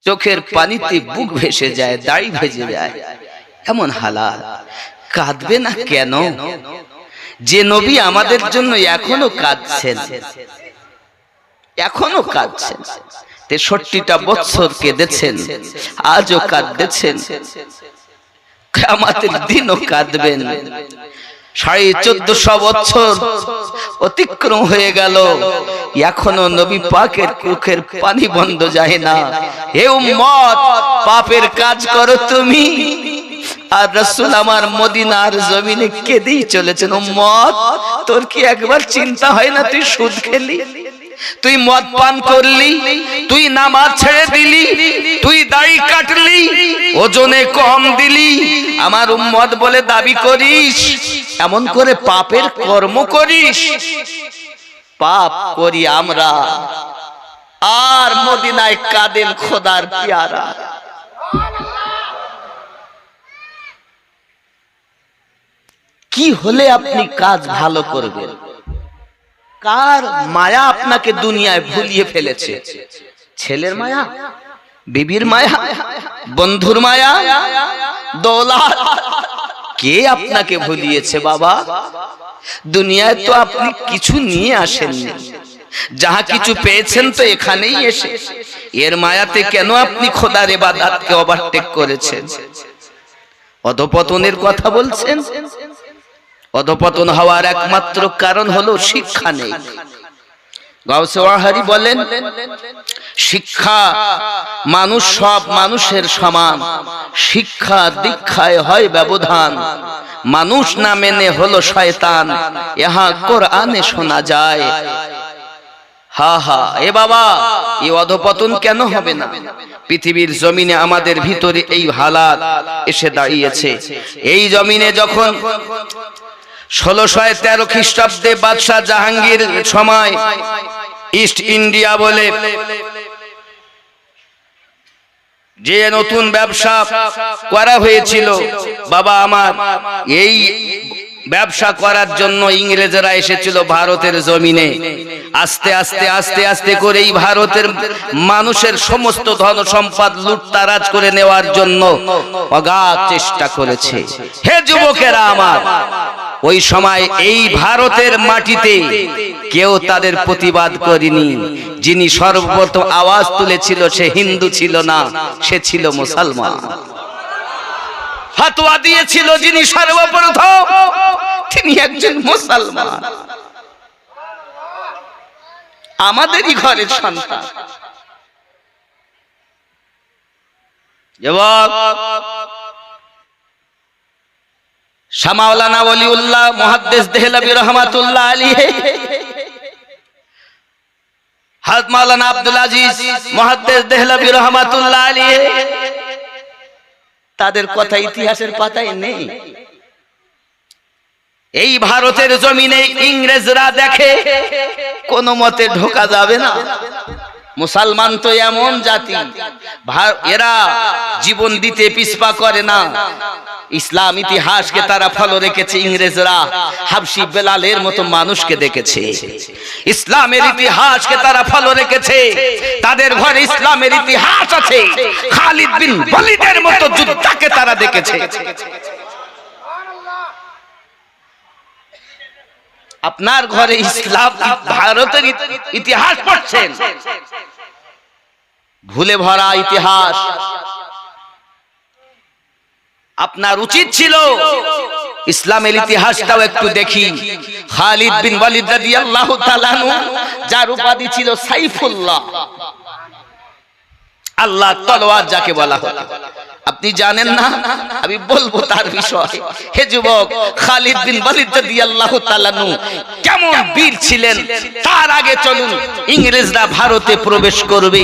চোখের পানিতে বুক ভেসে যায়, দাড়ি ভেজে যায়, এমন হালাত। কাঁদবে না কেন? যে নবী আমাদের জন্য এখনো কাঁদছেন, এখনো কাঁদছেন, 63টা বছর কেঁদেছেন, আজও কাঁদছেন, কিয়ামতের দিনও কাঁদবেন। 1450 বছর অতিক্রম হয়ে গেল, এখনো নবী পাকের চোখের পানি বন্ধ যায় না। হে উম্মত, পাপের কাজ করো তুমি, আর রাসূল আমার মদিনার জমিনে কেঁদেই চলেছেন। উম্মত, তোর কি একবার চিন্তা হয় না তুই সুদ খেলি, তুই মদ পান করলি, তুই নামাজ ছেড়ে দিলি, তুই দাড়ি কাটলি, ওজনে কম দিলি, আমার উম্মত বলে দাবি করিস, এমন করে পাপের কর্ম করিস। পাপ করি আমরা, আর মদিনায় কাঁদেন খোদার পেয়ারা। কি হলে আপনি কাজ ভালো করবেন? কার মায়া আপনাকে দুনিয়ায় ভুলিয়ে ফেলেছে? ছেলের মায়া, বিবির মায়া, বন্ধুর মায়া, দৌলত? কে আপনাকে ভুলিয়েছে বাবা? দুনিয়ায় তো আপনি কিছু নিয়ে আসেননি, যাহা কিছু পেয়েছেন তো এখানেই এসে। এর মায়াতে কেন আপনি খোদার ইবাদতকে ওভারটেক করেছেন? অধপতনের কথা বলছেন। অধপতন হওয়ার একমাত্র কারণ হলো শিক্ষা নেই। গাউসে ওয়াহারি বলেন, শিক্ষা, মানুষ সব মানুষের সমান, শিক্ষা দীক্ষায় হয় ব্যবধান, মানুষ না মেনে হলো শয়তান, ইহা কোরআনে শোনা যায়। হা হা, এ বাবা, এই অধপতন কেন হবে না? পৃথিবীর জমিনে আমাদের ভিতরে এই হালাত এসে দাঁড়িয়েছে। এই জমিনে যখন 1613 খ্রিস্টাব্দে বাদশাহ জাহাঙ্গীর সময় ইস্ট ইন্ডিয়া বলে যে নতুন ব্যবসা করা হয়েছিল, বাবা আমার, এই ব্যবসা করার জন্য ইংরেজরা এসেছিল ভারতের জমিনে। আস্তে আস্তে আস্তে আস্তে করে এই ভারতের মানুষের সমস্ত ধন সম্পদ লুটতারাজ করে নেওয়ার জন্য অগাধ চেষ্টা করেছে। হে যুবকেরা আমার, ওই সময় এই ভারতের মাটিতে কেউ তাদের প্রতিবাদ করেনি। যিনি সর্বপ্রথম আওয়াজ তুলেছিল সে হিন্দু ছিল না, সে ছিল মুসলমান। ফতোয়া দিয়েছিল যিনি সর্বপ্রথম, তিনি একজন মুসলমান। আমাদেরই ঘরের সন্তান। যুবক, শাহ মাওলানা ওলিউল্লাহ মুহাদ্দিস দেহলভী রহমাতুল্লাহ আলাইহি, হযরত মাওলানা আব্দুল আজিজ মুহাদ্দিস দেহলভী রহমাতুল্লাহ আলাইহি, তাদের কথা ইতিহাসের পাতায় নেই। এই ভারতের জমিনে ইংরেজরা দেখে কোন মতে ঢোকা যাবে না। মুসলমান তো এমন জাতি, এরা জীবন দিতে পিছপা করে না। ইসলাম ইতিহাসকে তারা ফলো রেখেছে। ইংরেজরা হাবশি বেলালের মতো মানুষকে দেখেছে, ইসলামের ইতিহাসকে তারা ফলো রেখেছে। তাদের ঘরে ইসলামের ইতিহাস আছে। খালিদ বিন ওয়ালিদের মতো যোদ্ধাকে তারা দেখেছে। আপনার ঘরে ইসলাম ভারতের ইতিহাস পড়ছেন, ভুলে ভরা ইতিহাস। আপনার উচিত ছিল ইসলামের ইতিহাসটাও একটু দেখি। খালিদ বিন ওয়ালিদ রাদিয়াল্লাহু তাআলা আনহু, যার উপাধি ছিল সাইফুল্লাহ, আল্লাহ তলোয়ার যাকে বলা হয়, আপনি জানেন না? আমি বলবো তার বিষয়। হে যুবক, খালিদ বিন ওয়ালিদ রাদিয়াল্লাহু তাআলা আনহু কেমন বীর ছিলেন। তার আগে চলুন, ইংরেজরা ভারতে প্রবেশ করবে,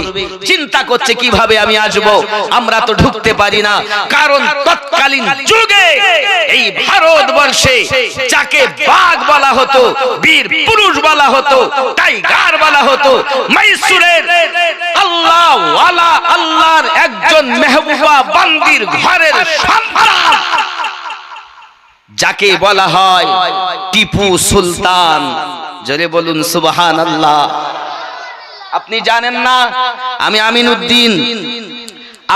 চিন্তা করছে কিভাবে আমি আসব। আমরা তো ঢুকতে পারি না, কারণ তৎকালীন যুগে এই ভারতবর্ষে যাকে বাঘ বলা হতো, বীর পুরুষ বলা হতো, টাইগার বলা হতো, মহীশূরের আল্লাহ ওয়ালা, আল্লাহর একজন মেহবুবা বান্দির ঘরের সন্তান, যাকে বলা হয় টিপু সুলতান। জোরে বলুন সুবহানাল্লাহ। আপনি জানেন না, আমি আমিনউদ্দিন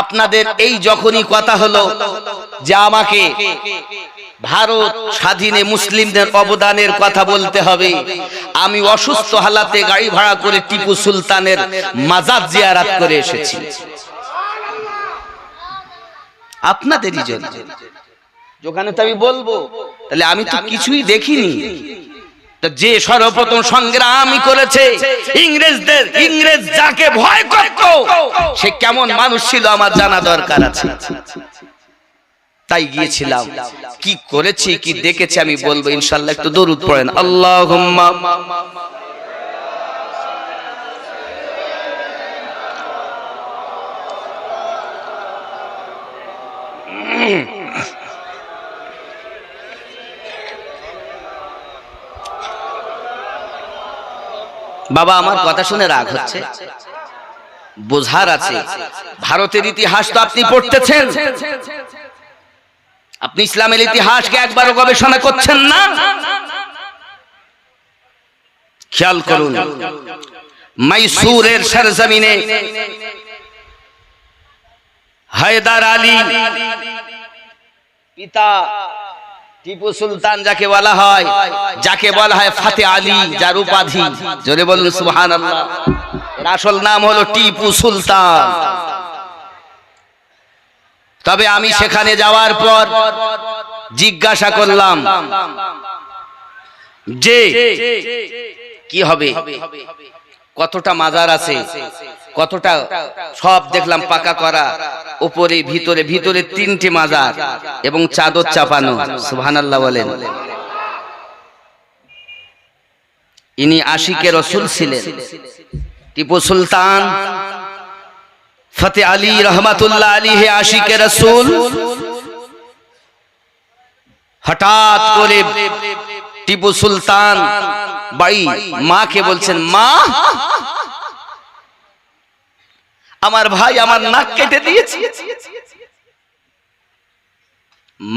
আপনাদের এই যখনই কথা হলো যে আমাকে ভারত স্বাধীনে মুসলিমদের অবদানের কথা বলতে হবে, আমি অসুস্থ হালাতে গাড়ি ভাড়া করে টিপু সুলতানের মাজার জিয়ারত করে এসেছি আপনাদেরই জন্য। যেখানে তো আমি বলবো, তাহলে আমি তো কিছুই দেখিনি। যে সর্বপ্রথম সংগ্রামই করেছে ইংরেজদের, ইংরেজ যাকে ভয় করত সে কেমন মানুষ ছিল আমার জানা দরকার আছে। তাই গিয়েছিলাম, কি করেছি কি দেখেছি আমি বলবো ইনশাআল্লাহ। একটু দরুদ পড়েন, আল্লাহুম্মা বাবা আমার কথা শুনে রাগ হচ্ছে, বোঝার আছে। ভারতের ইতিহাস তো আপনি পড়তেছেন, আপনি ইসলামের ইতিহাসকে একবারও গবেষণা করছেন না। খেয়াল করুন, মাইসুরের সরজমিনে হায়দার আলী পিতা টিপু সুলতান যাকে বলা হয়, যাকে বলা হয় ফাতে আলী, যার উপাধি, জোরে বলুন সুবহানাল্লাহ, এর আসল নাম হলো টিপু সুলতান। তবে আমি সেখানে যাওয়ার পর জিজ্ঞাসা করলাম যে কি হবে, কতটা মাজার আছে, কতটা, সব দেখলাম পাকা করা, উপরে ভিতরে, ভিতরে 3টে মাজার এবং চাদর চাপানো। সুবহানাল্লাহ বলেন। ইনি আশিকে রাসূল ছিলেন, টিপু সুলতান ফতে আলী রহমাতুল্লাহ আলাইহি আশিকে রাসূল। হঠাৎ করে টিপু সুলতান বাই মাকে বলছেন, মা আমার ভাই আমার নাক কেটে দিয়েছে।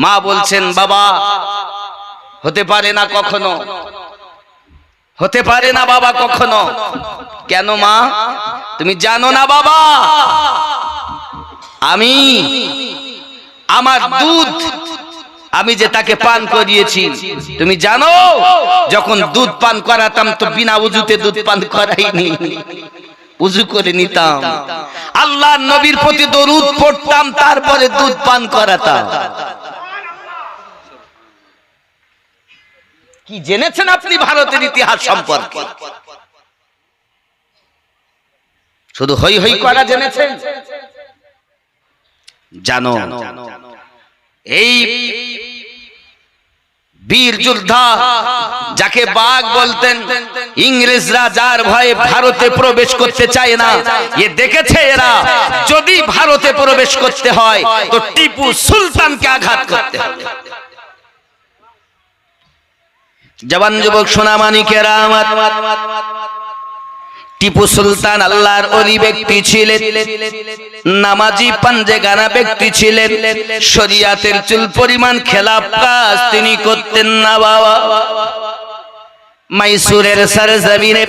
মা বলছেন, বাবা হতে পারে না কখনো, হতে পারে না বাবা কখনো। কেন মা, তুমি জানো না বাবা, আমি আমার দুধ আমি যে তাকে পান করিয়েছি, তুমি জানো যখন দুধ পান করাতাম তো বিনা উযুতে দুধ পান করাইনি, উযু করে নিতাম, আল্লাহর নবীর প্রতি দরুদ পড়তাম, তারপরে দুধ পান করাতাম। কি জেনেছেন আপনি ভারতের ইতিহাস সম্পর্কে? শুধু হই হই করা জেনেছেন? জানো এই বীর যোদ্ধা যাকে বাঘ বলতেন, ইংরেজরা যার ভয়ে ভারতে প্রবেশ করতে চায় না, এ দেখেছে এরা যদি ভারতে প্রবেশ করতে হয় তো টিপু সুলতানকে আঘাত করতে হবে। জওয়ান যুবক সোনামানিকেরা আমার, টিপু সুলতান আল্লাহর ওলি ব্যক্তি ছিলেন, নামাজি পাঞ্জেগানা ব্যক্তি ছিলেন, শরিয়াতের চুল পরিমাণ খেলাফ কাজ তিনি করতেন না বাবা। মাইসুরের সরজমিনে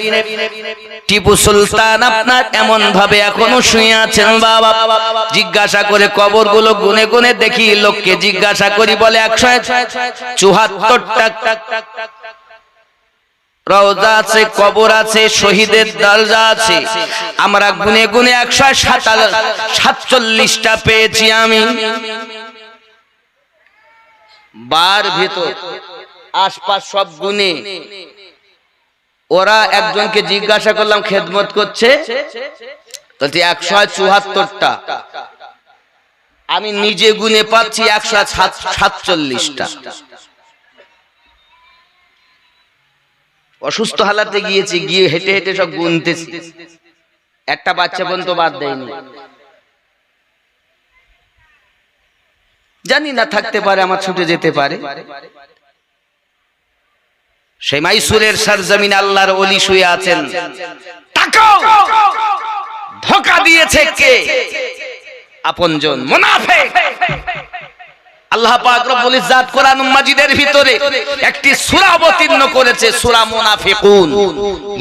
টিপু সুলতান আপনার এমন ভাবে এখনো শুয়ে আছেন বাবা। জিজ্ঞাসা করে কবরগুলো গুনে গুনে দেখি, লোককে জিজ্ঞাসা করি বলে 174টা রওজা আছে, কবর আছে, শহীদের দরজা আছে। আমরা গুনে গুনে 147টা পেয়েছি আমি। বার ভিতর আশপাশ সব গুনে, ওরা একজনকে জিজ্ঞাসা করলাম খেদমত করছে, বলছে 174টা। আমি নিজে গুনে পাচ্ছি 147টা। অসুস্থ হালাতে গিয়েছি, গিয়ে হেঁটে হেঁটে সব গুনতেছি, একটা বাচ্চা পর্যন্ত বাদ দেয়নি। জানি না থাকতে পারে, আমার ছুটে যেতে পারে। সেই মাইসুরের সরজমিন আল্লাহর ওলি শুয়ে আছেন। তাকাও, ধোঁকা দিয়েছে কে? আপনজন, মুনাফিক। আল্লাহ পাক রব্বুল ইজ্জাত কোরআন মাজিদের ভিতরে একটি সূরা অবতীর্ণ করেছে, সূরা মুনাফিকুন।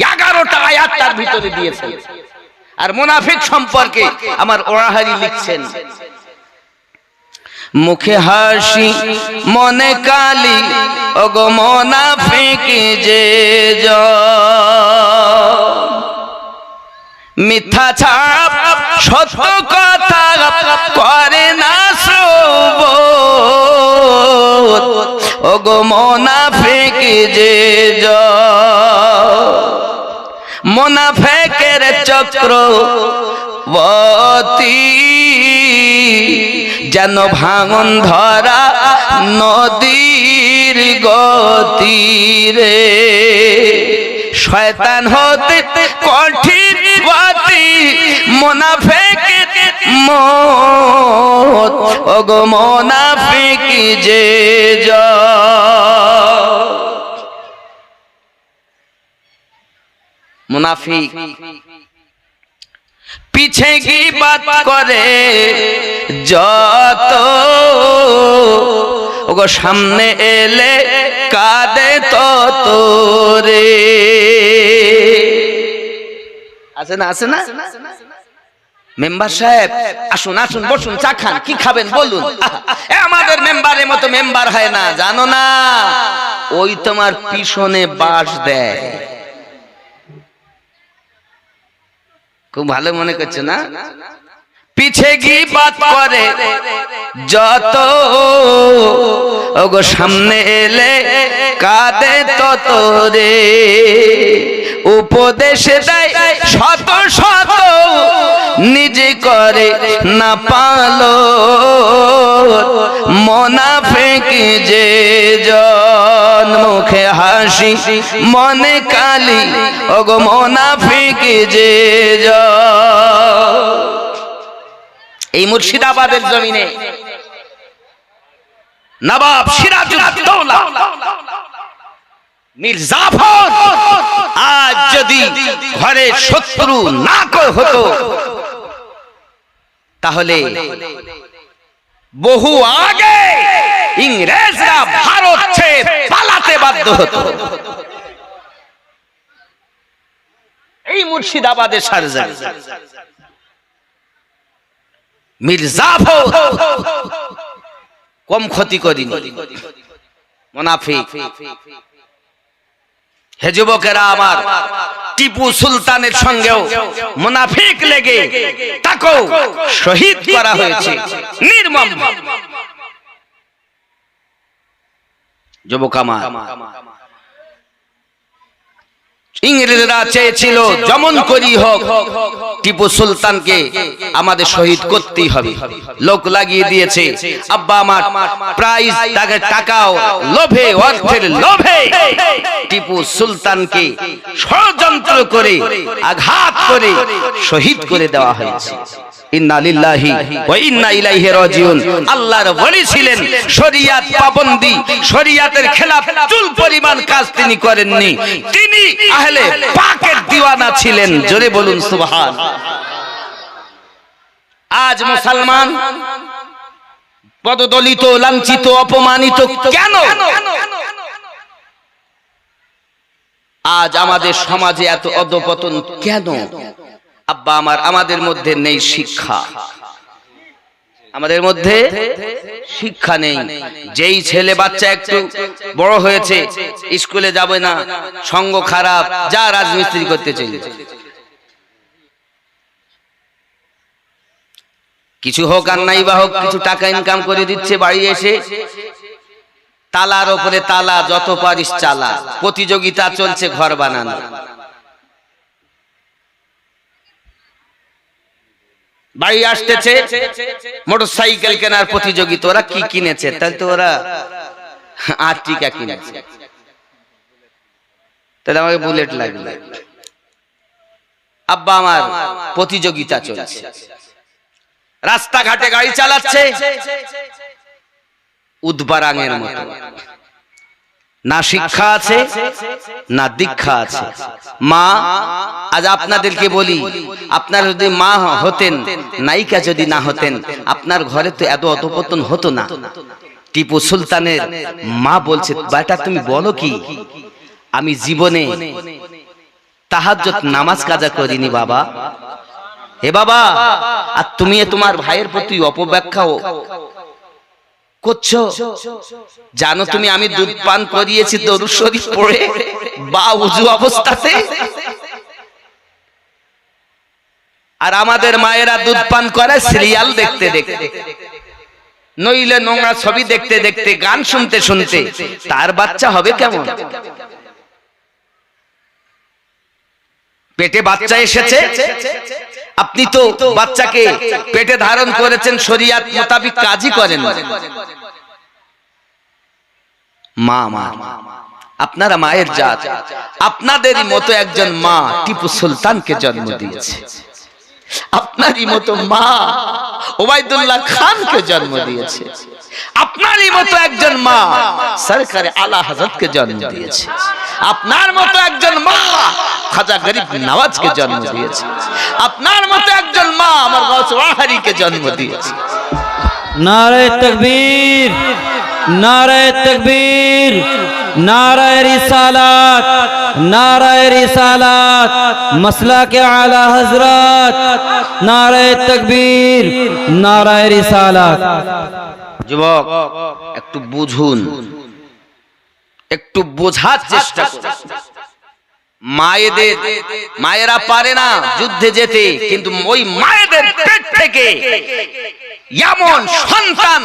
11টা আয়াত তার ভিতরে দিয়েছে। আর মুনাফিক সম্পর্কে আমার ওরাহারি লিখছেন, মুখে হাসি মনে কালি ওগো মুনাফিক যে মিথ্যা ছাপ সত্য কথা করে না শ্রবণ ওগো মুনাফিক যে মুনাফিকের চক্রবর্তী যেন ভাঙন ধরা নদীর গতি রে, শয়তান হতে কঠিন গতি মুনাফিকের মত ওগো মুনাফিক যে মুনাফিক পিছে গীবত করে যত ওগো সামনে এলে কাঁদে তত রে। আছে না আছে না মেম্বার সাহেব, আসুন আসুন বসুন, চা খান, কি খাবেন বলুন। আমাদের মেম্বারের মতো মেম্বার হয় না, জানো না, ওই তোমার পিছনে বাস দেয়। খুব ভালো মনে করছে না, পিছে গীবত করে যত ওগো সামনে এলে কাঁদে তত রে, উপদেশ দেয় শত শত নিজে করে না পালো মুনাফিক যে জন, মুখে হাসি মনে কালি ওগো মুনাফিক যে জন। এই মুর্শিদাবাদের জমিনে নবাব সিরাজউদ্দৌলা মীর জাফর আজ যদি ঘরে শত্রু না হতো তাহলে বহু আগে ইংরেজরা ভারত ছেড়ে পালাতে বাধ্য হতো। এই মুর্শিদাবাদের সারজান মীর জাফর কম ক্ষতি করেনি মুনাফিক। হে যুবকেরা আমার, টিপু সুলতানের সঙ্গেও মুনাফিক লেগে তাকেও শহীদ করা হয়েছে নির্মম। যুবক আমার, ইংরেজরা চেয়েছিল যেমন করি হোক টিপু সুলতানকে আমাদের শহীদ করতেই হবে, লোক লাগিয়ে দিয়েছে। আব্বা আমার প্রাইজ টাকাও লোভে, অর্থের লোভে টিপু সুলতানকে ষড়যন্ত্র করে আঘাত করে শহীদ করে দেওয়া হয়েছে। ইন্না লিল্লাহি ওয়া ইন্না ইলাইহি রাজিউন। আল্লাহর ওলি ছিলেন, শরিয়াত পাবন্দি, শরিয়াতের খেলাফ চুল পরিমাণ কাজ তিনি করেননি। তিনি আহলে পাকের দিওয়ানা ছিলেন, জোরে বলুন সুবহান। আজ মুসলমান পদদলিত, লাঞ্ছিত, অপমানিত কেন? আজ আমাদের সমাজে এত অধঃপতন কেন? আব্বা আমার, আমাদের মধ্যে নেই শিক্ষা, আমাদের মধ্যে শিক্ষা নেই। যেই ছেলে বাচ্চা একটু বড় হয়েছে স্কুলে যাবে না, সঙ্গ খারাপ, যা রাজমিস্ত্রি করতে চাইলে, কিছু হোক আর নাই বা হোক, কিছু টাকা ইনকাম করে দিচ্ছে, বাড়ি এসে তালার উপরে তালা, যত পারিস চালা, প্রতিযোগিতা চলছে ঘর বানানো। বাড়ি আসতেছে মোটরসাইকেল কেনার প্রতিযোগিতা, ওরা কি কিনেছে? তাহলে তো ওরা আর্টিকা কিনেছে, তাহলে আমাকে বুলেট লাগবে। আব্বা আমার প্রতিযোগিতা চলছে, রাস্তাঘাটে গাড়ি চালাচ্ছে উদ্বারাঙের মতো, না শিক্ষা আছে না দীক্ষা আছে। মা, আজ আপনাদেরকে বলি, আপনারা যদি মা হতেন, নায়িকা যদি না হতেন, আপনার ঘরে তো এত অধঃপতন হতো না। টিপু সুলতানের মা বলছে, বেটা তুমি বলো কি, আমি জীবনে তাহাজ্জুদ নামাজ কাজা করিনি বাবা, হে বাবা, আর তুমি তোমার ভাইয়ের প্রতি অপব্যাখ্যাও করছো। জানো তুমি আমি দুধ পান করিয়েছি দরুদ শরীফ পড়ে বা ওযু অবস্থাতে, আর আমাদের মায়েরা দুধ পান করে সিরিয়াল দেখতে দেখতে, নইলে নোংরা ছবি দেখতে দেখতে, গান শুনতে শুনতে। তার বাচ্চা হবে কেমন? পেটে বাচ্চা এসেছে, আপনি তো বাচ্চাকে পেটে ধারণ করেছেন, শরীয়ত মোতাবেক কাজই করেন। মা মা আপনারা মায়ের জাত, আপনাদেরই মতো একজন মা টিপু সুলতানকে জন্ম দিয়েছে, আপনারই মতো মা ওবায়দুল্লাহ খানকে জন্ম দিয়েছে, আপনারই মতো একজন মা সরকারে আলা হযরতকে জন্ম দিয়েছে, আপনার মতো একজন মা খাজা গরিব নওয়াজকে জন্ম দিয়েছে, আপনার মতো একজন মা আমার গাউস ওয়াহারিকে জন্ম দিয়েছে। নারে তাকবীর, নারে তাকবীর, নারে রিসালাত, নারে রিসালাত, মাসলাকে আলা হযরত, নারে তাকবীর, নারে রিসালাত। যুবক একটু বুঝুন, একটু বোঝার চেষ্টা করুন। মায়েরা পারে না যুদ্ধে যেতে, কিন্তু ওই মায়েদের পেট থেকে এমন সন্তান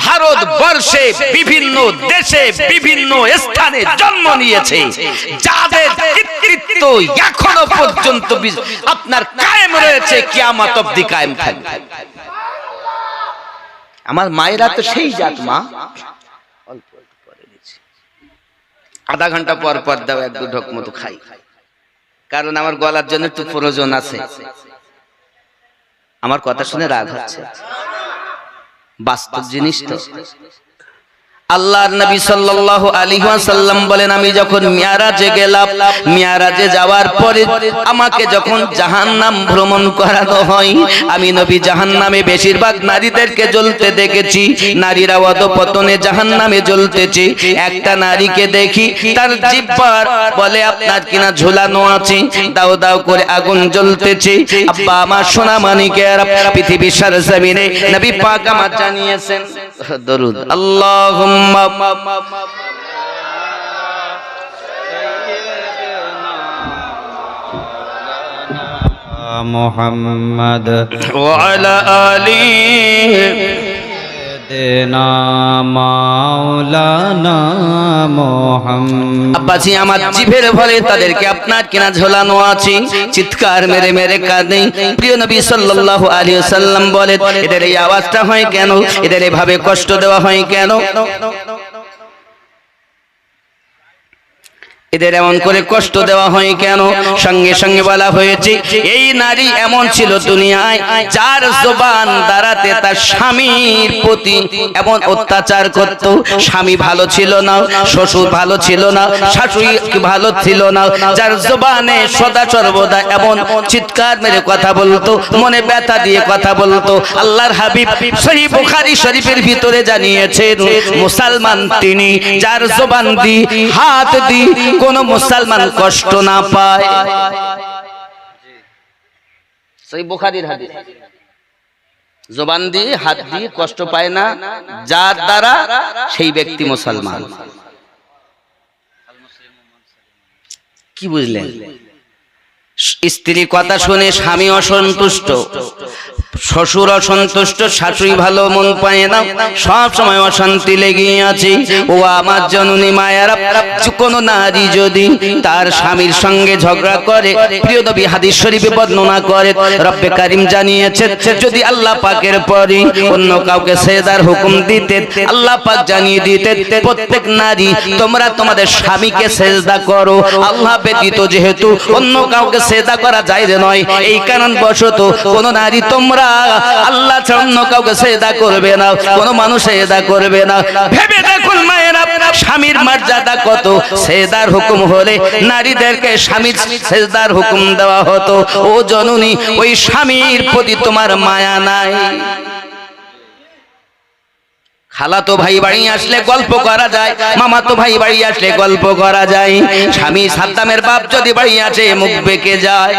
ভারতবর্ষে বিভিন্ন দেশে বিভিন্ন স্থানে জন্ম নিয়েছে, যাদের কৃতিত্ব এখনো পর্যন্ত আপনার কায়েম রয়েছে, কিয়ামত অবধি কায়েম থাকবে। আমার মায়েরা তো সেই জাত মা। আধা ঘন্টা পর পর দাও, এক দু ঢোক মতো খাই, কারণ আমার গলার জন্য একটু প্রয়োজন আছে। আমার কথা শুনে রাগ হচ্ছে, বাস্তব জিনিস তো। আল্লাহর নবী সাল্লাল্লাহু আলাইহি ওয়াসাল্লাম বলেন, আমি যখন মিরাজে গেলাম, মিরাজে যাওয়ার পরে আমাকে যখন জাহান্নাম ভ্রমণ করানো হয়, আমি নবী জাহান্নামে বেশিরভাগ নারীদেরকে জ্বলতে দেখেছি, নারীরা অধঃপতনে জাহান্নামে জ্বলতেছে। একটা নারীকে দেখি, তার জিহ্বার বলে আপনার কিনা ঝুলানো আছে, দাও দাও করে আগুন জ্বলতেছে। আব্বা আমার সোনা মানিকেরা, পৃথিবীর সরজমিনে নবী পাক আমার জানিয়েছেন, দরুদ আল্লাহুম্মা মুহাম্মদ ওয়া আলা আলিহি দেনা মাওলানা মুহাম্মদ। আব্বাজি আমার জিভের ভরে তাদেরকে আপনার কিনা ঝোলানো আছে, চিৎকার মেরে মেরে কাঁদে। প্রিয় নবী সাল্লাল্লাহু আলাইহি ওয়াসাল্লাম বলেন, এদের এই আওয়াজটা হয় কেন, এদের এভাবে কষ্ট দেওয়া হয় কেন, এদের এমন করে কষ্ট দেওয়া হয় কেন? সঙ্গে সঙ্গে বলা হয়েছে, এই নারী এমন ছিল দুনিয়ায়, যার জবান দ্বারাতে তার স্বামীর প্রতি এমন অত্যাচার করত। স্বামী ভালো ছিল না, শ্বশুর ভালো ছিল না, শাশুড়ি ভালো ছিল না, যার জবানে সদা সর্বদা এমন চিৎকার মেরে কথা বলতো, মনে ব্যথা দিয়ে কথা বলতো। আল্লাহর হাবিব সহিহ বুখারী শরীফের ভিতরে জানিয়েছেন, মুসলমান তিনি যার জবান দি হাত দি কোন মুসলমান কষ্ট না পায়। সহিহ বুখারীর হাদিস, জবান দিয়ে হাত দিয়ে কষ্ট পায় না যার দ্বারা সেই ব্যক্তি মুসলমান। কি বুঝলেন? স্ত্রী কথা শুনে স্বামী অসন্তুষ্ট, শ্বশুর অসন্তুষ্ট, শাশুড়ি ভালো মন পায় না, সব সময় অশান্তি লেগে আছে। ও আমার জননী মায়েরা, কোন নারী যদি তার স্বামীর সঙ্গে ঝগড়া করে, প্রিয় নবী হাদিস শরীফে বর্ণনা করে, রব্বে কারীম জানিয়েছেন, যদি আল্লাহ পাকের পরে অন্য কাউকে সেজদার হুকুম দিতেন, আল্লাহ পাক জানিয়ে দিতেন, প্রত্যেক নারী তোমরা তোমাদের স্বামীকে সেজদা করো। আল্লাহ ব্যতীত যেহেতু অন্য কাউকে সেজদা করা যায় নয়, এই কারণ বশত কোন নারী তোমরা আল্লাহ ছাড়া অন্য কাউকে সেজদা করবে না, কোন মানুষ সেজদা করবে না। ভেবে দেখুন মায়েরা, স্বামীর মর্যাদা কত। সেজদার হুকুম হলে নারীদেরকে স্বামীর সেজদার হুকুম দেওয়া হতো। ও জননী, ওই স্বামীর প্রতি তোমার মায়া নাই? খালাতো ভাই বাড়ি আসলে গল্প করা যায়, মামাতো ভাই বাড়ি আসলে গল্প করা যায়। স্বামী সাদ্দামের বাপ যদি বাড়ি আসে মুখ বেঁকে যায়।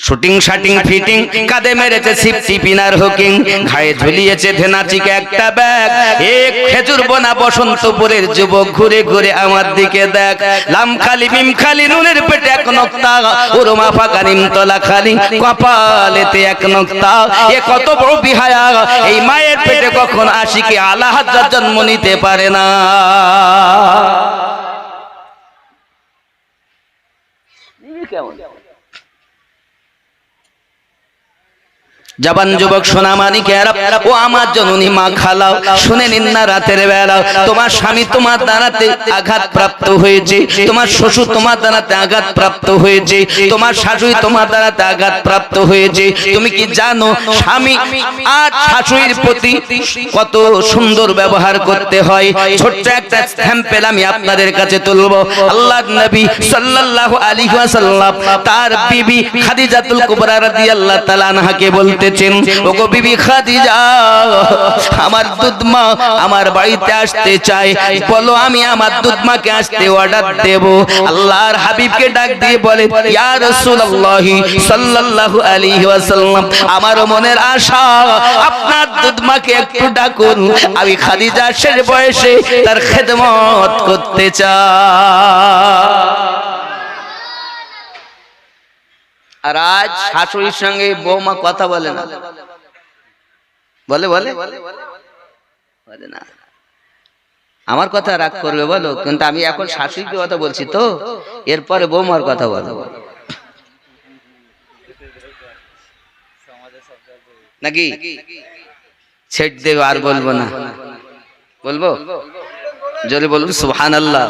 শুটিং শাটিং ফিটিং, কাঁধে মেরেছে সিপটি পিনার হুকিং, ঘায়ে ঝুলিয়েছে ধেনাচিকে একটা ব্যাগ। এক খেজুর বোনা বসন্তপুরের যুবক ঘুরে ঘুরে আমার দিকে দেখ। লাম খালি মিম খালি নুনের পেটে এক নক্তা, উরমা ফাঁকা নিমতলা খালি কপালেতে এক নক্তা। এ কত বড় বিহায়া, এই মায়ের পেটে কখন আশিকে আলা হাজরাত জন্ম নিতে পারে না। কেমন জবান যুবক সোনা মানিকেরা, ও আমার জননী মা খালাও, শুনে নিন না রাতের বেলা তোমার স্বামী তোমার দ্বারাতে আঘাত প্রাপ্ত হয়েছে, তোমার শ্বশুর তোমার দ্বারাতে আঘাত প্রাপ্ত হয়েছে, তোমার শাশুড়ি তোমার দ্বারাতে আঘাত প্রাপ্ত হয়েছে। তুমি কি জানো স্বামী আর শাশুড়ির প্রতি কত সুন্দর ব্যবহার করতে হয়? ছোট্ট একটা স্যাম্পল আমি আপনাদের কাছে তুলব। আল্লাহর নবী সাল্লাল্লাহু আলাইহি ওয়াসাল্লাম তার বিবি খাদিজাতুল কুবরা রাদিয়াল্লাহু তাআলা আনহাকে বলতে, ওগো বিবি খাদিজা, আমার দুধমা আমার বাড়িতে আসতে চায়, বলো আমি আমার দুধমাকে আসতে অর্ডার দেব। আল্লাহর হাবিবকে ডাক দিয়ে বলে, ইয়া রাসূলুল্লাহ সাল্লাল্লাহু আলাইহি ওয়াসাল্লাম, আমার মনের আশা আপনার দুধমাকে একটু ডাকুন, আমি খাদিজা শেষ বয়সে তার খেদমত করতে চাই। আর আজ শাশুড়ির সঙ্গে বৌমা কথা বলে না, বলে বলে বলে না। আমার কথা রাগ করবে বলো, কিন্তু আমি এখন শাশুড়ির কথা বলছি তো, এরপরে বৌমার কথা বলো নাকি? ছেড়ে দেবে আর বলবো না, বলবো জোরে বলুন সুবহানাল্লাহ।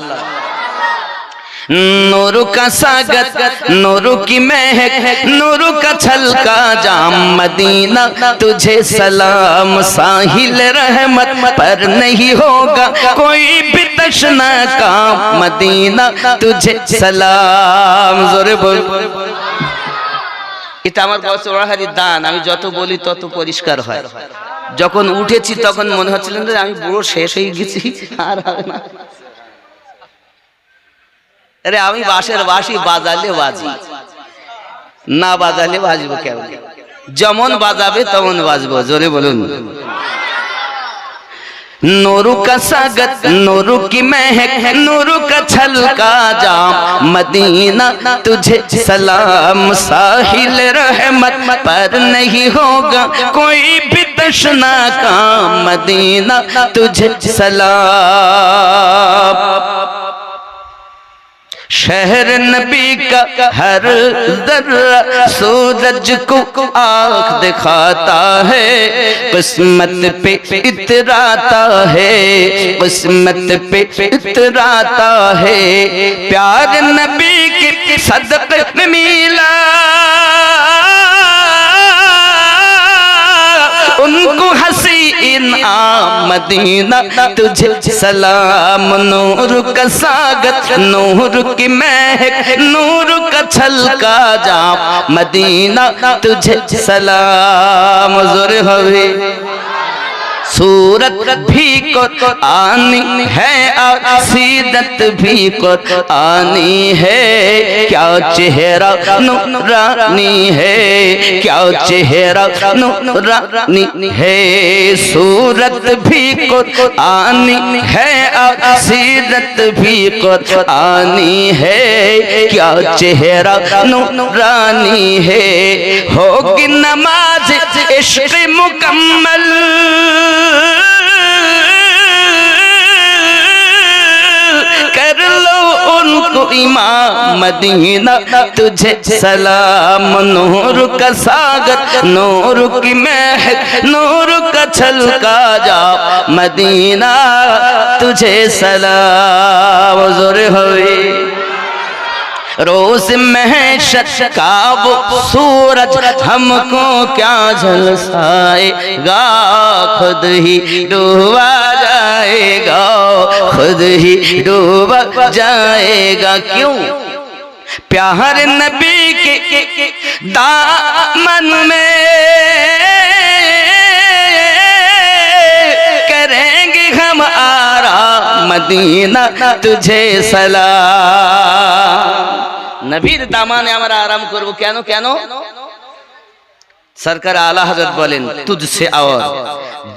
नूर का सागत, नूर की महक, नूर का छलका जाम मदीना, तुझे सलाम साहिल रहमत पर नहीं होगा कोई भी तशना का मदीना, तुझे सलाम। जोरे बोल। এটা আমার বছরাহারি দান, আমি যত বলি তত পরিষ্কার হয়। যখন উঠেছি তখন মনে হচ্ছিল যে আমি পুরো শেষ হয়ে গেছি, আর হবে না। আরে আমি বাঁশের বাঁশি বাজালে বাজি, না বাজালে বাজবো কেমন? যেমন বাজাবে তেমন বাজবো। জোরে বলুন। नूरू का सागत, नूरू की महक, नूरू का छलका जाम मदीना, तुझे सलाम साहिल रहमत पर नहीं होगा कोई भी तशना का मदीना, तुझे सलाम। शहर नबी का हर जर्रा सूरज को आँख दिखाता है, किस्मत पे इतराता है, किस्मत पे इतराता है। प्यार नबी के सदक़े में मिला, उनको हसीन मदीना, तुझे सलाम। नूर का सागत, नूर की महक, नूर का छलका जाम मदीना, तुझे सलाम। जोर हवे सूरत भी कुरानी है और सीरत भी कुरानी है, क्या चेहरा नूरानी है, क्या चेहरा नूरानी है। सूरत भी कुरानी है और सीरत भी कुरानी है, क्या चेहरा नूरानी है। होगी नमाज इश्क़ मुकम्मल, कर लो उनको इमाम मदीना, तुझे सलाम। नूर का सागर, नूर की महक, नूर का छलका जाम मदीना, तुझे सलाम। जोर होए रोज महशर का वो सूरज हमको क्या झलसाएगा, खुद ही डूबा जाएगा, खुद ही डूबा जाएगा। क्यों? प्यार नबी के दामन में करेंगे हम आराम मदीना, तुझे सलाम। नबीर दामाने আমরা আরাম করব। কেন কেন? सरकार आला हजरत बोलें तुझसे और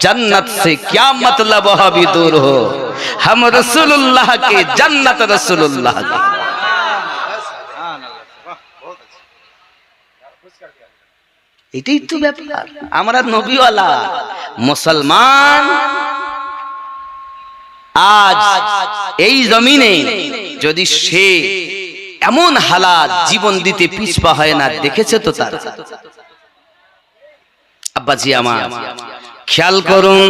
जन्नत से क्या मतलब हो भी दूर हो, हम रसूलुल्लाह के जन्नत रसूलुल्लाह की। এটাই তো ব্যাপার। আমরা নবীওয়ালা মুসলমান, আজ এই জমিনে যদি সে এমন হালাত জীবন দিতে পিছপা হয় না, দেখেছে তো তার আব্বাজি আমার। খেয়াল করুন,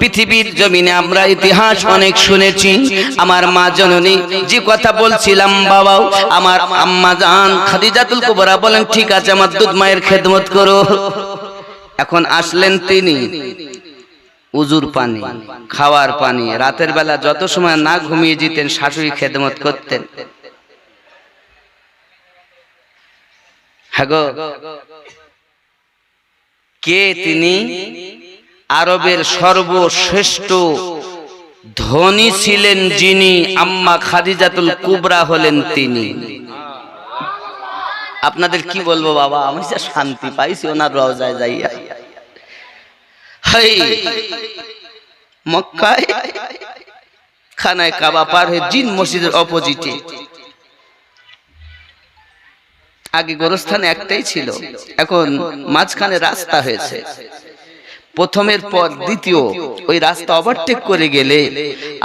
পৃথিবীর জমিনে আমরা ইতিহাস অনেক শুনেছি। আমার মা জননী যে কথা বলছিলাম, বাবাও আমার আম্মা জান খাদিজাতুল কুবরা বলেন ঠিক আছে আমার দুধ মায়ের খেদমত করো। এখন আসলেন তিনি, উজুর পানি, খাওয়ার পানি, রাতের বেলা যত সময় না ঘুমিয়ে যেতেন শাশুড়ি খেদমত করতেন। হ্যাঁ গো, কে তিনি? আরবের সর্বশ্রেষ্ঠ ধনী ছিলেন যিনি, আম্মা খাদিজাতুল কুবরা হলেন তিনি। আপনাদের কি বলবো বাবা, আমি যা শান্তি পাইছি ওনার রওজায় যাইয়া। হাই মক্কায় খানায় কাবা পার হয়ে জিন মসজিদের অপোজিটে, আগে গোরস্থানে একটাই ছিল, এখন মাঝখানে রাস্তা হয়েছে। প্রথমের পর দ্বিতীয় ওই রাস্তা ওভারটেক করে গেলে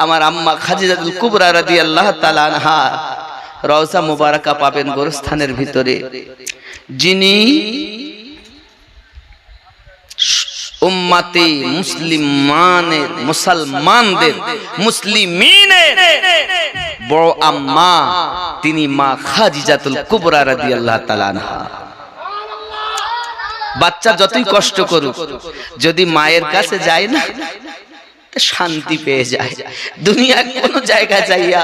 আমার আম্মা খাদিজাতুল কুবরা রাদিয়াল্লাহু তাআলা আনহা রওজা মুবারাকা পাবেন গোরস্থানের ভিতরে, যিনি উম্মতে মুসলমানদের মুসলিমিনের বড় আম্মা, তিনি মা খাদিজাতুল কুবরা রাদিয়াল্লাহু তাআলা আনহা। বাচ্চা যতই কষ্ট করুক, যদি মায়ের কাছে যায় না শান্তি পেয়ে যায়। দুনিয়ার কোন জায়গায় যাইয়া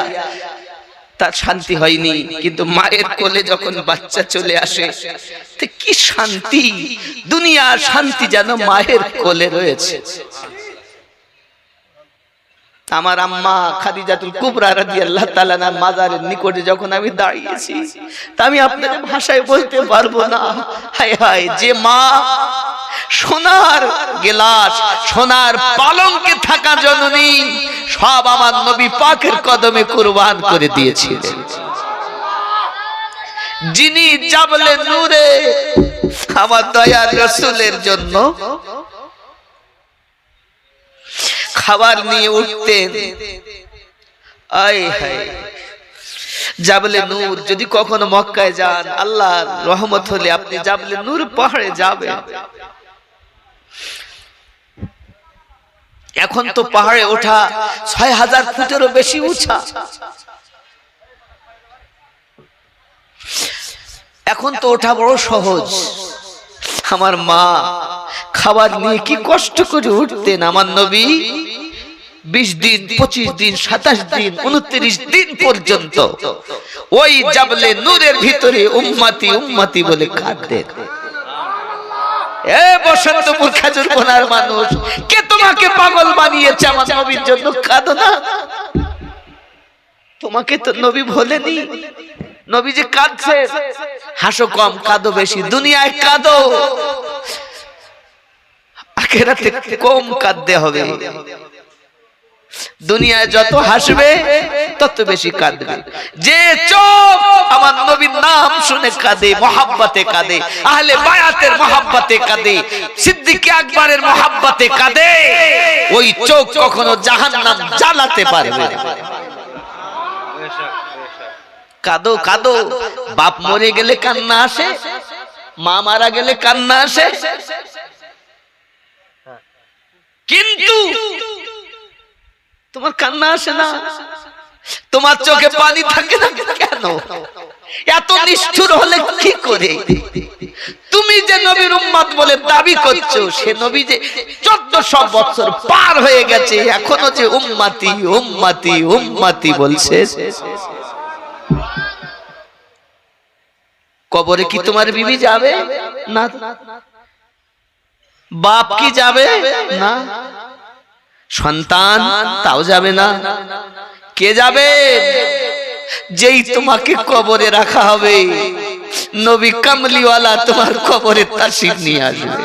তার শান্তি হয়নি, কিন্তু মায়ের কোলে যখন বাচ্চা চলে আসে কি শান্তি, দুনিয়ার শান্তি যেন মায়ের কোলে রয়েছে। আমার আম্মা খাদিজাতুল কুবরা রাদিয়াল্লাহু তাআলা আনহার মাজারের নিকটে যখন আমি দাঁড়িয়েছি, তা আমি আপনাদের ভাষায় বলতে পারবো না। হায় হায়, যে মা সোনার গেলাস, সোনার পালঙ্কে থাকা জননী সব আমার নবী পাকের কদমে কুরবান করে দিয়েছিলেন, যিনি জাবলে নূরে আমার দয়ার রাসূলের জন্য খাবার নিয়ে উঠতেন। আয় হায়, জাবলে নূর, যদি কখনো মক্কায় যান, আল্লাহর রহমত হলে আপনি জাবলে নূর পাহাড়ে যাবেন। এখন তো পাহাড়ে ওঠা ৬০০০ ফুটেরও বেশি উঁচা। এখন তো ওঠা বড় সহজ। আমার মা খাবার নিয়ে কি কষ্ট করে উঠতেন। আমার নবী ২০ দিন, ২৫ দিন, ২৭ দিন, ২৯ দিন পর্যন্ত ওই জাবলে নূরের ভিতরে উম্মতি উম্মতি বলে কাঁদতেন। এ বসন্তপুর খেজুর কোনার মানুষ, কে তোমাকে পাগল বানিয়েছে আমার নবীর জন্য কাঁদো না? তোমাকে তো নবী বলেনি। নবী যে কাঁদছে, হাসো কম কাঁদো বেশি, দুনিয়ায় কাঁদো, আখিরাতে কম কাঁদতে হবে। দুনিয়ায় যত হাসবে তত বেশি কাঁদবে। যে চোখ আমার নবীর নাম শুনে কাঁদে, মহাব্বতে কাঁদে, আহলে বায়াতের মহাব্বতে কাঁদে, সিদ্দিক আকবরের মহাব্বতে কাঁদে, ওই চোখ কখনো জাহান্নাম জ্বালাতে পারবে না। কাঁদো কাঁদো, বাপ মরে গেলে কান্না আসে, মা মারা গেলে কান্না আসে, কিন্তু তোমার কান্না আসে না, তোমার চোখে পানি থাকে না কেন? এত নিষ্ঠুর হলে কি করে? তুমি যে নবীর উম্মত বলে দাবি করছো, সে নবী যে 1400 বছর পার হয়ে গেছে, এখনো যে উম্মতি উম্মতি উম্মতি বলছে। কবরে কি তোমার বিবি যাবে না? বাপ কি যাবে না? সন্তান তাও যাবে না। কে যাবে? যেই তোমাকে কবরে রাখা হবে নবী কামলিওয়ালা তোমার কবরে তাশরীফ নিয়ে আসবে।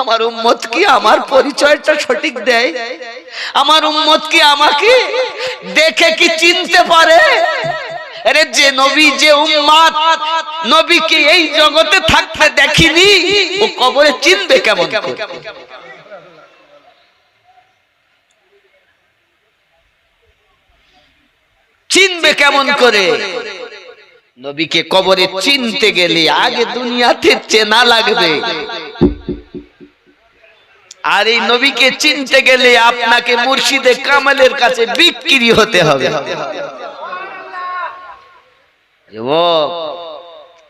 আমার উম্মত কি আমার পরিচয়টা সঠিক দেয়? আমার উম্মত কি আমাকে দেখে কি চিনতে পারে? আরে যে নবী, যে উম্মত নবীকে এই জগতে থাকতে দেখিনি, ও কবরে চিনবে কেমন করে? চিনবে কেমন করে? নবীকে কবরে চিনতে গেলে আগে দুনিয়াতে চেনা লাগবে, আর এই নবীকে চিনতে গেলে আপনাকে মুর্শিদে কামালের কাছে বিক্রি হতে হবে।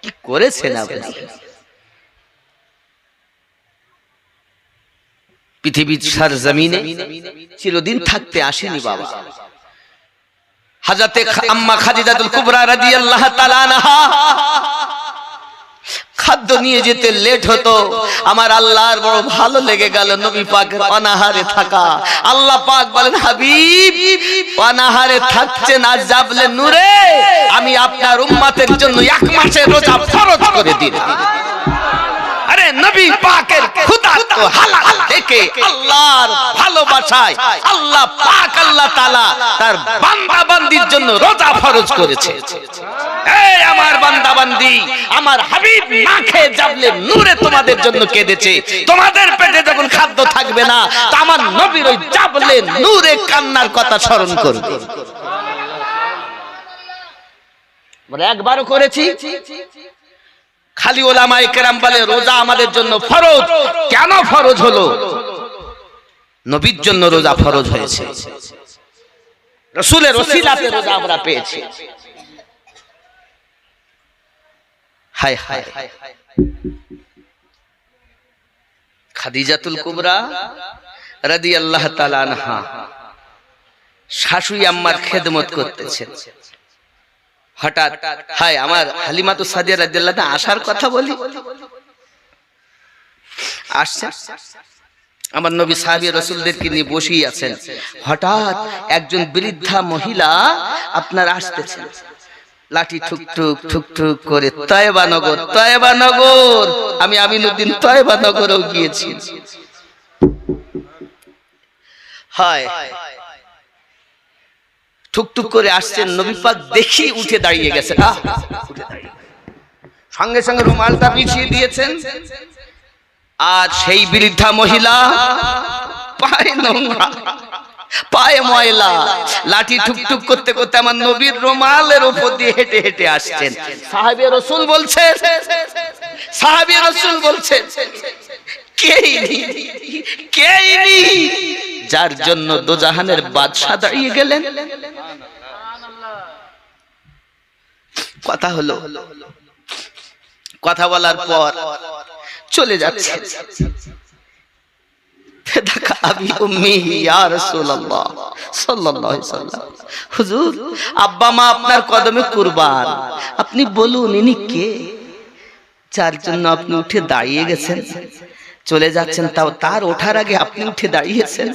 কি করেছেন আপনি? পৃথিবীর সরজমিনে চিরদিন থাকতে আসেনি বাবা। হযরতে আম্মা খাদিজাতুল কুবরা রাদিয়াল্লাহু তাআলা আনহা খাদ্য নিয়ে যেতে লেট হতো, আমার আল্লাহর বড় ভালো লেগে গেল নবী পাকের অনাহারে থাকা। আল্লাহ পাক বলেন, হাবিব অনাহারে থাকছেন, আজ জাবলে নূরে আমি আপনার উম্মতের জন্য 1 মাসের রোজা ফরজ করে দিলাম। আরে নবী পাকের খুদা তো হালাল দেখে আল্লাহর ভালোবাসায় আল্লাহ পাক আল্লাহ তাআলা তার বান্দা বান্দির জন্য রোজা ফরজ করেছে। এই আমার বান্দা বান্দি, আমার হাবিব না খেয়ে জাবলে নূরে তোমাদের জন্য কেঁদেছে। তোমাদের পেটে যখন খাদ্য থাকবে না, তো আমার নবীর ওই জাবলে নূরে কান্নার কথা স্মরণ করবে। আমরা একবারও করেছি? খালি ওলামায়ে কেরাম বলে রোজা আমাদের জন্য ফরজ। কেন ফরজ হলো? নবীর জন্য রোজা ফরজ হয়েছে, রাসূলের ওসিলাতে রোজা আমরা পেয়েছি। হায় হায়, খাদিজাতুল কুবরা রাদিয়াল্লাহু তাআলা আনহা শাশুড়ি আম্মার খেদমত করতেছেন। হঠাৎ হায় আমার হালিমাতুস সাদিয়া রাদিয়াল্লাহু তাআলা আসার কথা বলি, আসছে আমার নবী সাহাবী রাসূলদেরকে নিয়ে বসেই আছেন। হঠাৎ একজন বৃদ্ধা মহিলা আপনার আসতেছেন, লাঠি ঠুকঠুক ঠুকঠুক করে। তয়বা নগর, তয়বা নগর, আমি আমিনুদ্দিন তয়বা নগরেও গিয়েছি। হায় ঠুকঠুক করে আসছেন, নবী পাক দেখি উঠে দাঁড়িয়ে গেছেন। সঙ্গে সঙ্গে রুমালটা বিছিয়ে দিয়েছেন, আর সেই বৃদ্ধা মহিলা পায়ে নোংরা, পায়ে ময়লা, লাঠি ঠুকঠুক করতে করতে আমার নবীর রুমালের উপর দিয়ে হেঁটে হেঁটে আসছেন। সাহাবী রাসূল বলছেন, সাহাবী রাসূল বলছেন, কে ইনি যার জন্য দোজাহানের বাদশা দাঁড়িয়ে গেলেন? কথা হলো, কথা বলার পর চলে যাচ্ছে। ফিদাকা আবি উম্মি ইয়া রাসূলুল্লাহ সাল্লাল্লাহু আলাইহি ওয়াসাল্লাম, হুজুর আব্বা মা আপনার কদমে কুরবান, আপনি বলুন ইনি কে যার জন্য আপনি উঠে দাঁড়িয়ে গেছেন, চলে যাচ্ছেন, তাও তার ওঠার আগে আপনি উঠে দাঁড়িয়েছেন?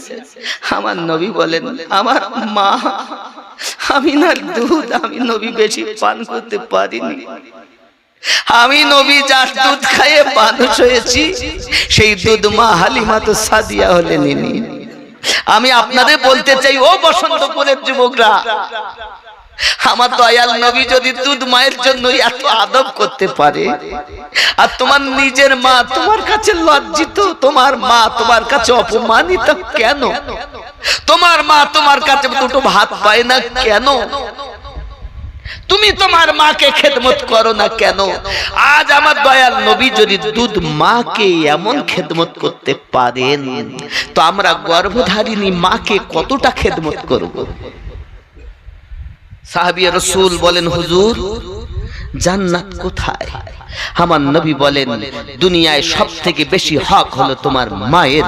আমার নবী বলেন, আমার মা আমিনার দুধ আমি নবী বেশি পান করতে পারিনি। আমি নবী যার দুধ খাইয়ে মানুষ হয়েছি, সেই দুধ মা হালিমাতুস সাদিয়া হলেন ইনি। আমি আপনাদের বলতে চাই, ও বসন্তপুরের যুবকরা, আমার দয়াল নবী যদি দুধ মায়ের জন্য এত আদব করতে পারে, আর তোমার নিজের মা তোমার কাছে লজ্জিত, তোমার মা তোমার কাছে অপমানিত কেন? তোমার মা তোমার কাছে দুটো ভাত পায় না কেন? তুমি তোমার মাকে খেদমত করো না কেন? আজ আমার দয়াল নবী যদি দুধ মাকে এমন খেদমত করতে পারেন, তো আমরা গর্ভধারিণী মাকে কতটা খেদমত করব? সাহাবী রাসূল বলেন, হুজুর জান্নাত কোথায়? আমার নবী বলেন, দুনিয়ায় সবথেকে বেশি হক হলো তোমার মায়ের।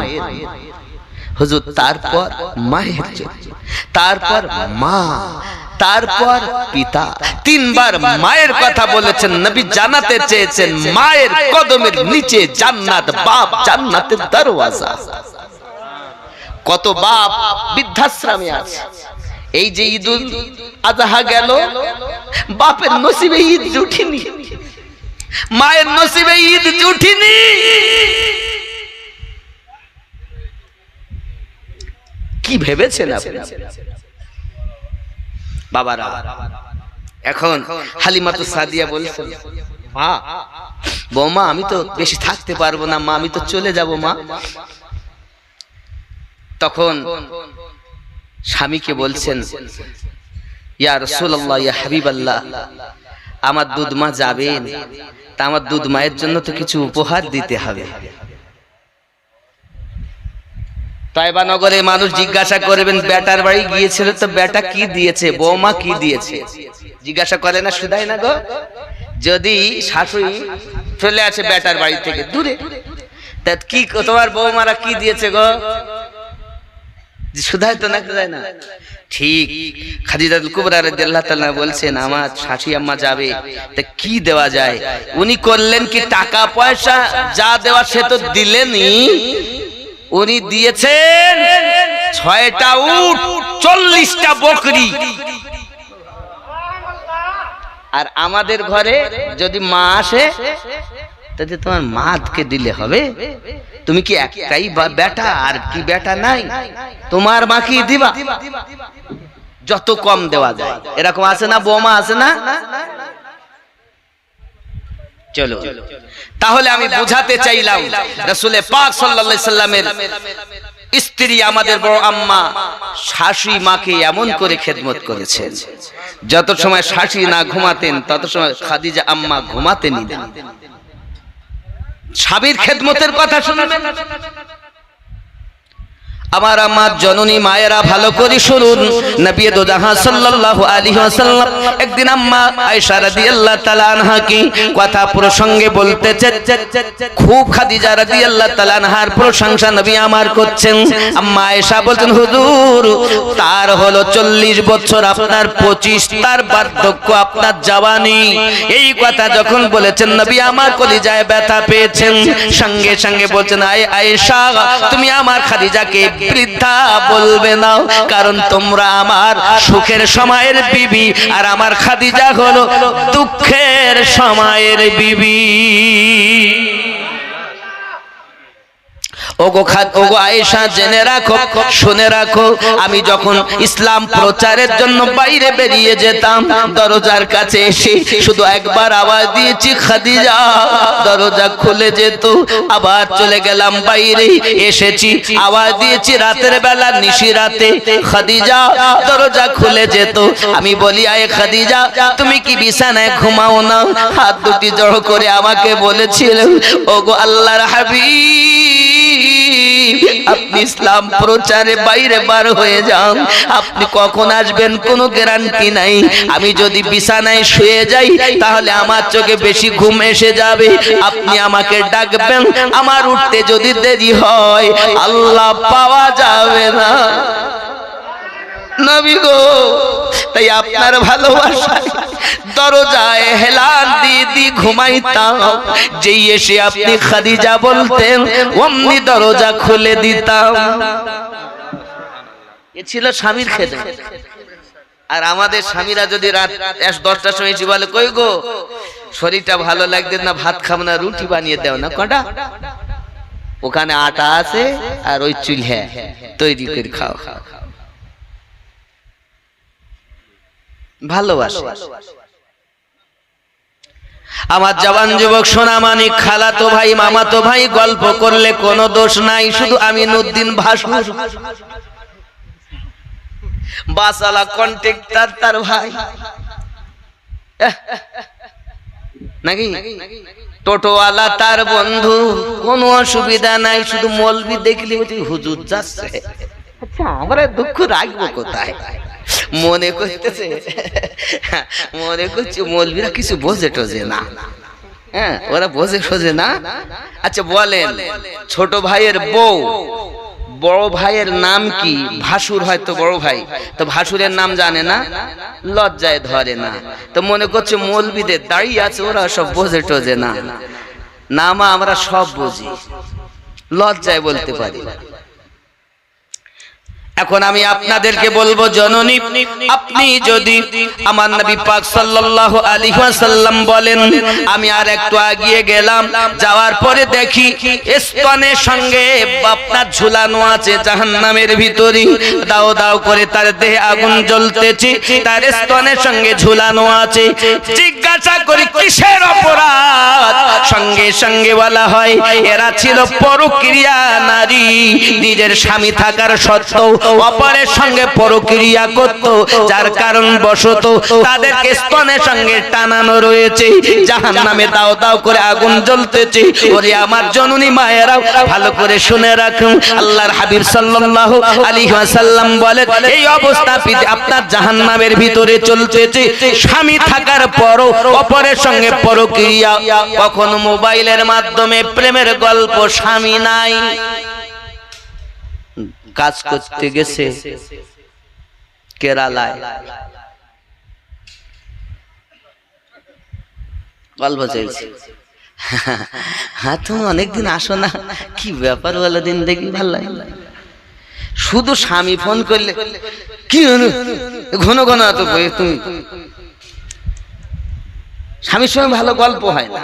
হুজুর তারপর মায়ের, তারপর মা, তারপর পিতা। 3 বার মায়ের কথা বলেছেন নবী, জানাতে চেয়েছেন মায়ের কদমের নিচে জান্নাত, বাপ জান্নাতের দরওয়াজা। কত বাপ বৃদ্ধাশ্রমে আছে, এই যে ঈদুল আজহা গেল, বাপের নসিবে ঈদ জুটিনি, মায়ের নসিবে ঈদ জুটিনি। কি ভেবেছেন আপনি বাবারা? এখন হালিমাতু সাদিয়া বলছেন, মা, বৌমা আমি তো বেশি থাকতে পারবো না মা, আমি তো চলে যাব মা। তখন স্বামীকে বলছেন, ইয়া রাসূলুল্লাহ, ইয়া হাবিবাল্লাহ, আমার দুধ মা যাবেন, তা আমার দুধ মায়ের জন্য তো কিছু উপহার দিতে হবে। তাইবা নগরে মানুষ জিজ্ঞাসা করবেন, বেটার বাড়ি গিয়েছিল তো বেটা কি দিয়েছে, বৌমা কি দিয়েছে, জিজ্ঞাসা করে না শুধাই না গো? যদি শাশুড়ি চলে আসে বেটার বাড়ি থেকে দূরে, তা কি তোমার বৌমারা কি দিয়েছে গো, শুধাই তো না, যায় না? ঠিক খাদিজাতুল কুবরা রাদিয়াল্লাহু তাআলা বলছেন, আমার শাশুড়ি আম্মা যাবে, তা কি দেওয়া যায়? উনি করলেন কি, টাকা পয়সা যা দেওয়া সে তো দিলেনই, উনি দিয়েছেন 6টা উট, 40টা বকরি। আর আমাদের ঘরে যদি মা আসে, তাহলে তোমার মাকে দিলে হবে, তুমি কি একটাই বেটা, আর কি বেটা নাই, তোমার মাকে দিবা, যত কম দেওয়া যায়। এরকম আছে না বৌমা, আছে না? চলো, তাহলে আমি বুঝাতে চাইলাম রাসূল পাক সাল্লাল্লাহু আলাইহি সাল্লামের স্ত্রী আমাদের বড় আম্মা শাশুড়ি মাকে এমন করে খেদমত করেছেন, যত সময় শাশুড়ি না ঘুমাতেন তত সময় খাদিজা আম্মা ঘুমাতেনই না। স্বামীর খেদমতের কথা শুনবেন। আমার আমার জননী মায়েরা ভালো করে শুনুন, নবী দো জাহান সাল্লাল্লাহু আলাইহি ওয়াসাল্লাম একদিন আম্মা আয়েশা রাদিয়াল্লাহু তাআলা আনহা কি কথা প্রসঙ্গে বলতেছেন, খুব খাদিজা রাদিয়াল্লাহু তাআলা আনহার প্রশংসা নবী আমার করছেন। আম্মা আয়েশা বলতেন, হুজুর তার হলো 40 বছর, আপনার 25, তার বার্ধক্য, আপনার জওয়ানি। এই কথা যখন বলেছেন নবী আমার কলিজায় ব্যথা পেয়েছেন, সঙ্গে সঙ্গে বলছেন, আয়েশা তুমি আমার খাদিজাকে বৃদ্ধা বলবে না, কারণ তোমরা আমার সুখের সময়ের বিবি, আর আমার খাদিজা হলো দুঃখের সময়ের বিবি। ওগো আয়েশা জেনে রাখো, শুনে রাখো, আমি যখন ইসলাম প্রচারের জন্য বাইরে বেরিয়ে যেতাম, দরজার কাছে এসে শুধু একবার আওয়াজ দিয়েছি খাদিজা, দরজা খুলে যেত। আবার চলে গেলাম বাইরে, এসেছি আওয়াজ দিয়েছি রাতের বেলা, নিশি রাতে, খাদিজা, দরজা খুলে যেত। আমি বলি, আয়ে খাদিজা তুমি কি বিছানায় ঘুমাও না? হাত দুটি জড়ো করে আমাকে বলেছিলেন, ওগো আল্লাহর হাবিব, আপনি ইসলাম প্রচারে বাইরে বার হয়ে যান, আপনি কখন আসবেন কোনো গ্যারান্টি নাই। আমি যদি বিছানায় শুয়ে যাই তাহলে আমার চোখে বেশি ঘুম এসে যাবে, আপনি আমাকে ডাকবেন, আমার উঠতে যদি দেরি হয় আল্লাহ পাওয়া যাবে না। নবী গো, তাই আপনার ভালোবাসায় দরজায় হেলান দিয়ে দিয়ে ঘুমাইতাম, যেই এসে আপনি খাদিজা বলতেন অমনি দরজা খুলে দিতাম। এ ছিল স্বামীর খেদমত। আর আমাদের স্বামীরা যদি রাত 10টার সময় এসে বলে, কই গো শরীরটা ভালো লাগছে না, ভাত খাবো না, রুটি বানিয়ে দাও না, কটা ওখানে আটা আছে আর ওই চুলহা তৈরি করে খাও। ভালোবাসে। আমার জওয়ান যুবক সোনামানি খালাতো ভাই, মামাতো ভাই গল্প করলে কোনো দোষ নাই, শুধু আমিনুদ্দিন ভাসুর বাসালা কন্ট্রাক্টর তার ভাই নাকি, টোটোওয়ালা তার বন্ধু, কোনো অসুবিধা নাই, শুধু মৌলবি দেখলে হুজুর যাচ্ছে। আচ্ছা আমরা দুঃখ রাখবো কোথায়? মনে করতেছে, মনে করছে মৌলবীরা কিছু বোঝে টোঝে না, হ্যাঁ ওরা বোঝে সোঝে না। আচ্ছা বলেন, ছোট ভাইয়ের বউ বড় ভাইয়ের নাম কি? ভাসুর হয়তো বড় ভাই, তো ভাসুরের নাম জানে না, লজ্জায় ধরে না, তো মনে করছে মৌলবীদের দাঁড়িয়ে আছে, ওরা সব বোঝে টোঝে না। নামা আমরা সব বুঝি, লজ্জায় বলতে পারি। এখন আমি আপনাদেরকে বলবো জননী, আপনি যদি আমার নবী পাক সাল্লাল্লাহু আলাইহি ওয়াসাল্লাম বলেন, আমি আর একটু এগিয়ে গেলাম, যাওয়ার পরে দেখি স্তনের সঙ্গে আপনার ঝুলানো আছে জাহান্নামের ভিতরে, দাও দাও করে তার দেহে আগুন জ্বলতেছে, তার স্তনের সঙ্গে ঝুলানো আছে। জিজ্ঞাসা করি কিসের অপরাধ? সঙ্গে সঙ্গে বলা হয় এরা ছিল পরক্রিয়া নারী, নিজের স্বামী থাকার সত্ত্বেও অপরের সঙ্গে পরক্রিয়া করত, যার কারণ বশত তাদেরকে স্তনের সঙ্গে টানানো রয়েছে, জাহান্নামে দাও দাও করে আগুন জ্বলতেছে। ওরে আমার জননী মায়েরাও ভালো করে শুনে রাখুন, আল্লাহর হাবিব সাল্লাল্লাহু আলাইহি ওয়াসাল্লাম বলেন এই অবস্থা আপনার জাহান্নামের ভিতরে চলতেছে, স্বামী থাকার পরও অপরের সঙ্গে পরক্রিয়া, কখনো মোবাইলের মাধ্যমে প্রেমের গল্প, স্বামী নাই, কাজ করতে গেছে কেরালায়, গল্প চলছে, হ্যাঁ তুমি অনেকদিন আসো না, কি ব্যাপার বলো, দিন দেখি ভালো লাগে। শুধু স্বামী ফোন করলে কি ঘন ঘন এত তুমি, স্বামীর সঙ্গে ভালো গল্প হয় না,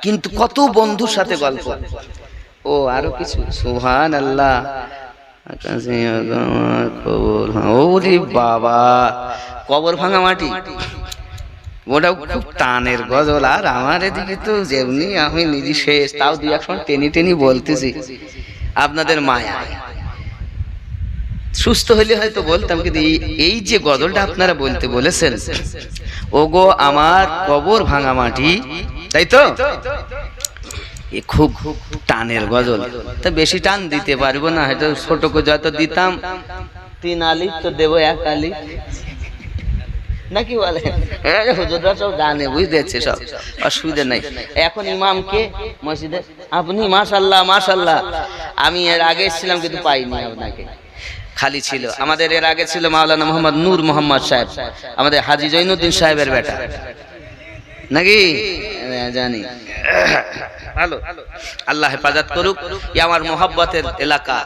কিন্তু কত বন্ধুর সাথে গল্প। ও আরো কিছু, সুবহানাল্লাহ, ওরে বাবা, কবর ভাঙা মাটি, ওটাও খুব টানের গজল। আর আমার এদিকে তো যেমনি আমি নিজে শেষ, তাও দুই এক সময় টেনি টেনি বলতেছি, আপনাদের মায়া। সুস্থ হইলে হয়তো বলতাম, কিন্তু এই যে গজলটা আপনারা বলতে বলেছেন, ওগো আমার কবর ভাঙা মাটি, তাই তো, এ খুব টানের গজল। তা বেশি টান দিতে পারবো না, হয়তো ছোট করে যত দিতাম 3 আলি তো দেবো 1 আলি, নাকি বলে হুজুররা সব জানে, বুঝতেছে, সব অসুবিধা নাই। এখন ইমামকে মসজিদে আপনি, মাশাআল্লাহ মাশাআল্লাহ, আমি এর আগে ছিলাম কিন্তু পাইনি আপনাকে, খালি ছিল। আমাদের এর আগে ছিল মাওলানা মোহাম্মদ নূর মোহাম্মদ সাহেব, আমাদের হাজী জৈনুদ্দিন সাহেবের বেটা, নাকি জানি। ভালো, আল্লাহ হেফাজত করুক। আমার মোহাব্বতের এলাকা,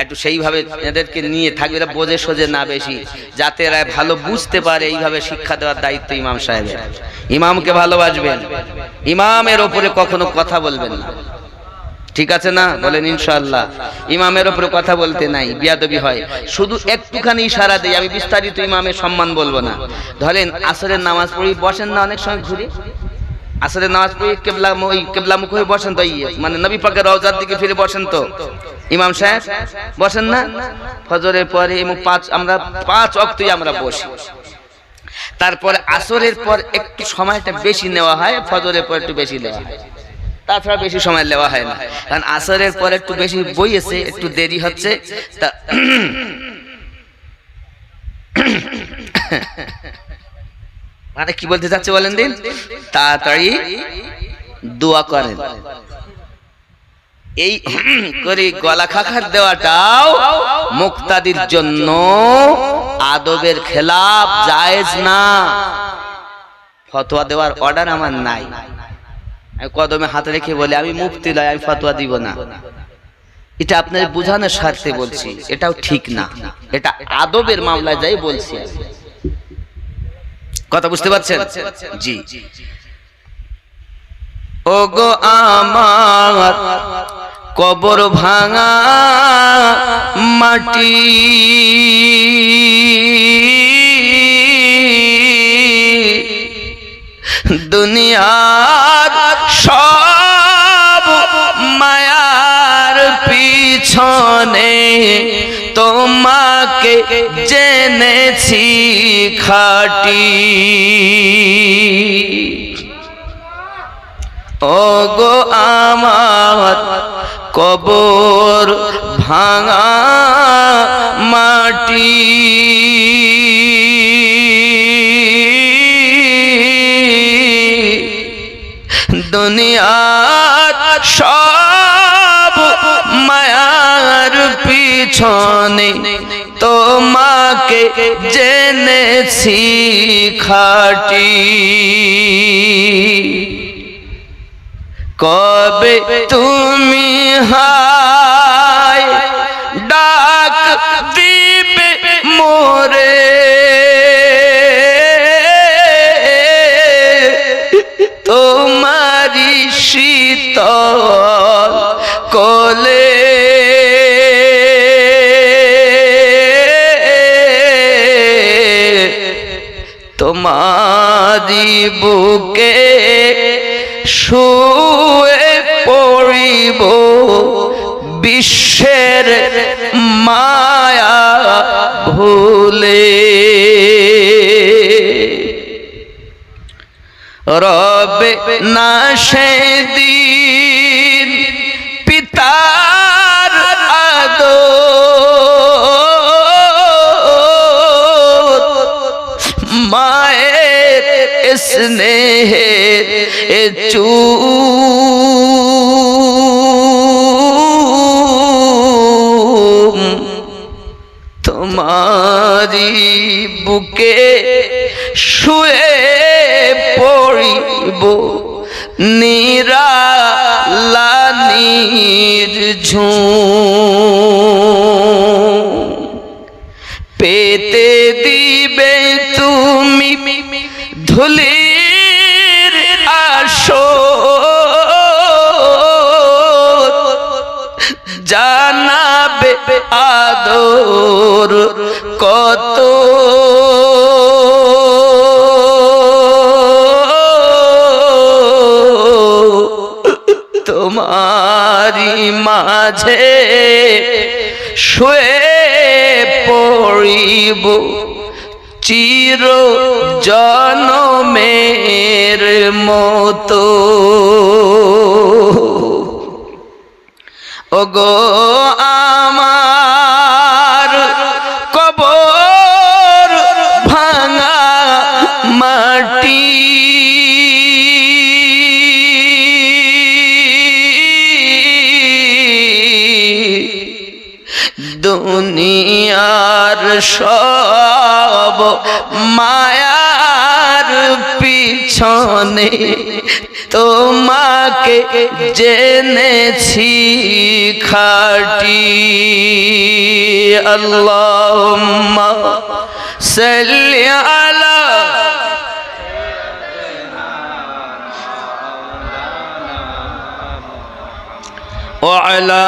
একটু সেইভাবে এদেরকে নিয়ে থাকবে, এরা বোঝে সোজে না বেশি, যাতে এরা ভালো বুঝতে পারে, এইভাবে শিক্ষা দেওয়ার দায়িত্ব ইমাম সাহেবের। ইমামকে ভালোবাসবেন, ইমামের ওপরে কখনো কথা বলবেন না, ঠিক আছে না? বলেন ইনশাআল্লাহ। ইমামের ওপরে কথা বলতে নাই, বিয়াদবি হয়। শুধু একটুখানি ইশারা দেই, আমি বিস্তারিত ইমামের সম্মান বলবো না। ধরেন আসরের নামাজ পড়ি, বসেন না অনেক সময় ঘুরে, আসরের নামাজ পড়ি কেবলামুখ হয়ে বসেন তো, মানে নবী পাকের রওজার দিকে ফিরে বসেন তো ইমাম সাহেব, বসেন না? ফজরের পরে আমরা 5 ওয়াক্তই আমরা বসি, তারপরে আসরের পর একটু সময়টা বেশি নেওয়া হয়, ফজরের পর একটু বেশি নেওয়া হয়, তাছাড়া বেশি সময় নেওয়া হয় না, কারণ আসরের পর একটু বেশি বইয়েছে, একটু দেরি হচ্ছে। তা মানে কি বলতে চাচ্ছে বলেন দিন, তাড়াতাড়ি দোয়া করেন। এই করে গলা খাখার দেওয়াটাও মুক্তাদির জন্য আদবের খেলাফ, জায়েজ না। ফতোয়া দেওয়ার অর্ডার আমার নাই, আমি কদমে হাত রেখে বলি আমি মুফতি নয়, আমি ফতোয়া দিব না, এটা আপনাদের বোঝানোর স্বার্থে বলছি, এটাও ঠিক না, এটা আদবের মামলায় যাই বলছি। কথা বুঝতে পারছেন? জি। ওগো আমার কবর ভাঙা মাটি, দুনিয়ার সব মায়ার পিছনে তোমাকে জেনেছি খাঁটি। ওগো আমার কবর ভাঙা মাটি, দুনিয়ার সব মায়ার পিছনে তোমাকে জেনেছি খাঁটি। কবে তুমি হায় ডাক দিবে কোলে তোমারি বুকে শুয়ে পড়িব বিশ্বের মায়া ভুলে রবে না সেদিন পিতার আদর মায়ের স্নেহের চুম তোমারি বুকে শুয়ে পড়িব নিরালানির ঝুম পেতে দিবে তুমি ধুলির আসর জানাবে আদর কত তোমারি মাঝে শুয়ে পড়িব চির জনমের মতো ওগো আমার কবর ভাঙা মাটি দুনিয়ার সব মায়ার পিছনে তোমাকে জেনেছি খাঁটি আল্লাহুম্মা সাল্লি আলা وعلى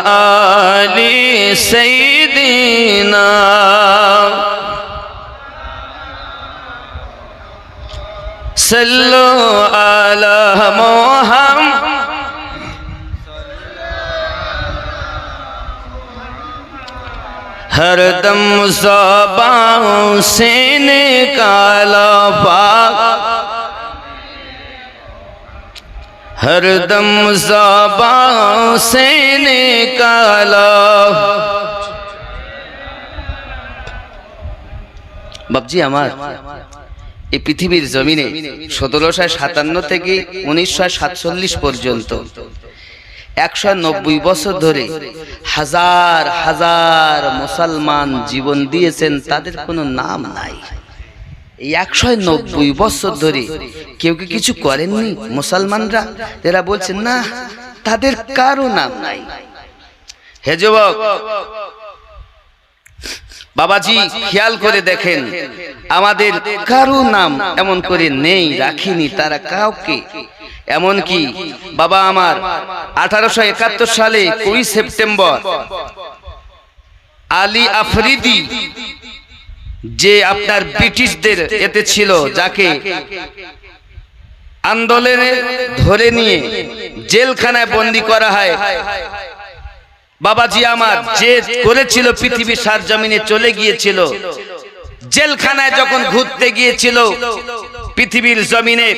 آل سيدنا صلوا على محمد हर दम ज़बान से निकाला पाक हर दम ज़बान से निकाला बाबजी আমার এই পৃথিবীর জমিনে 1757 থেকে 1947 পর্যন্ত 190 বছর ধরে হাজার হাজার মুসলমান জীবন দিয়েছেন, তাদের কোনো নাম নাই। এই 190 বছর ধরে কেউ কি কিছু করেননি মুসলমানরা? এরা বলছেন না, তাদের কারো নাম নাই। হে যুবক বাবাজি, খেয়াল করে দেখেন, আমাদের কারো নাম এমন করে নেই, রাখিনি তারা কাউকে। এমন কি বাবা আমার 1871 সালে 20 সেপ্টেম্বর আলী আফরিদি যে আপনার ব্রিটিশদের এতে ছিল, যাকে আন্দোলনে ধরে নিয়ে জেলখানায় বন্দী করা হয়, বাবাজি আমার যে করেছিল পৃথিবীর সারজমিনে চলে গিয়েছিল। জেলখানায় যখন ঘুরতে গিয়েছিল পৃথিবীর জমিনে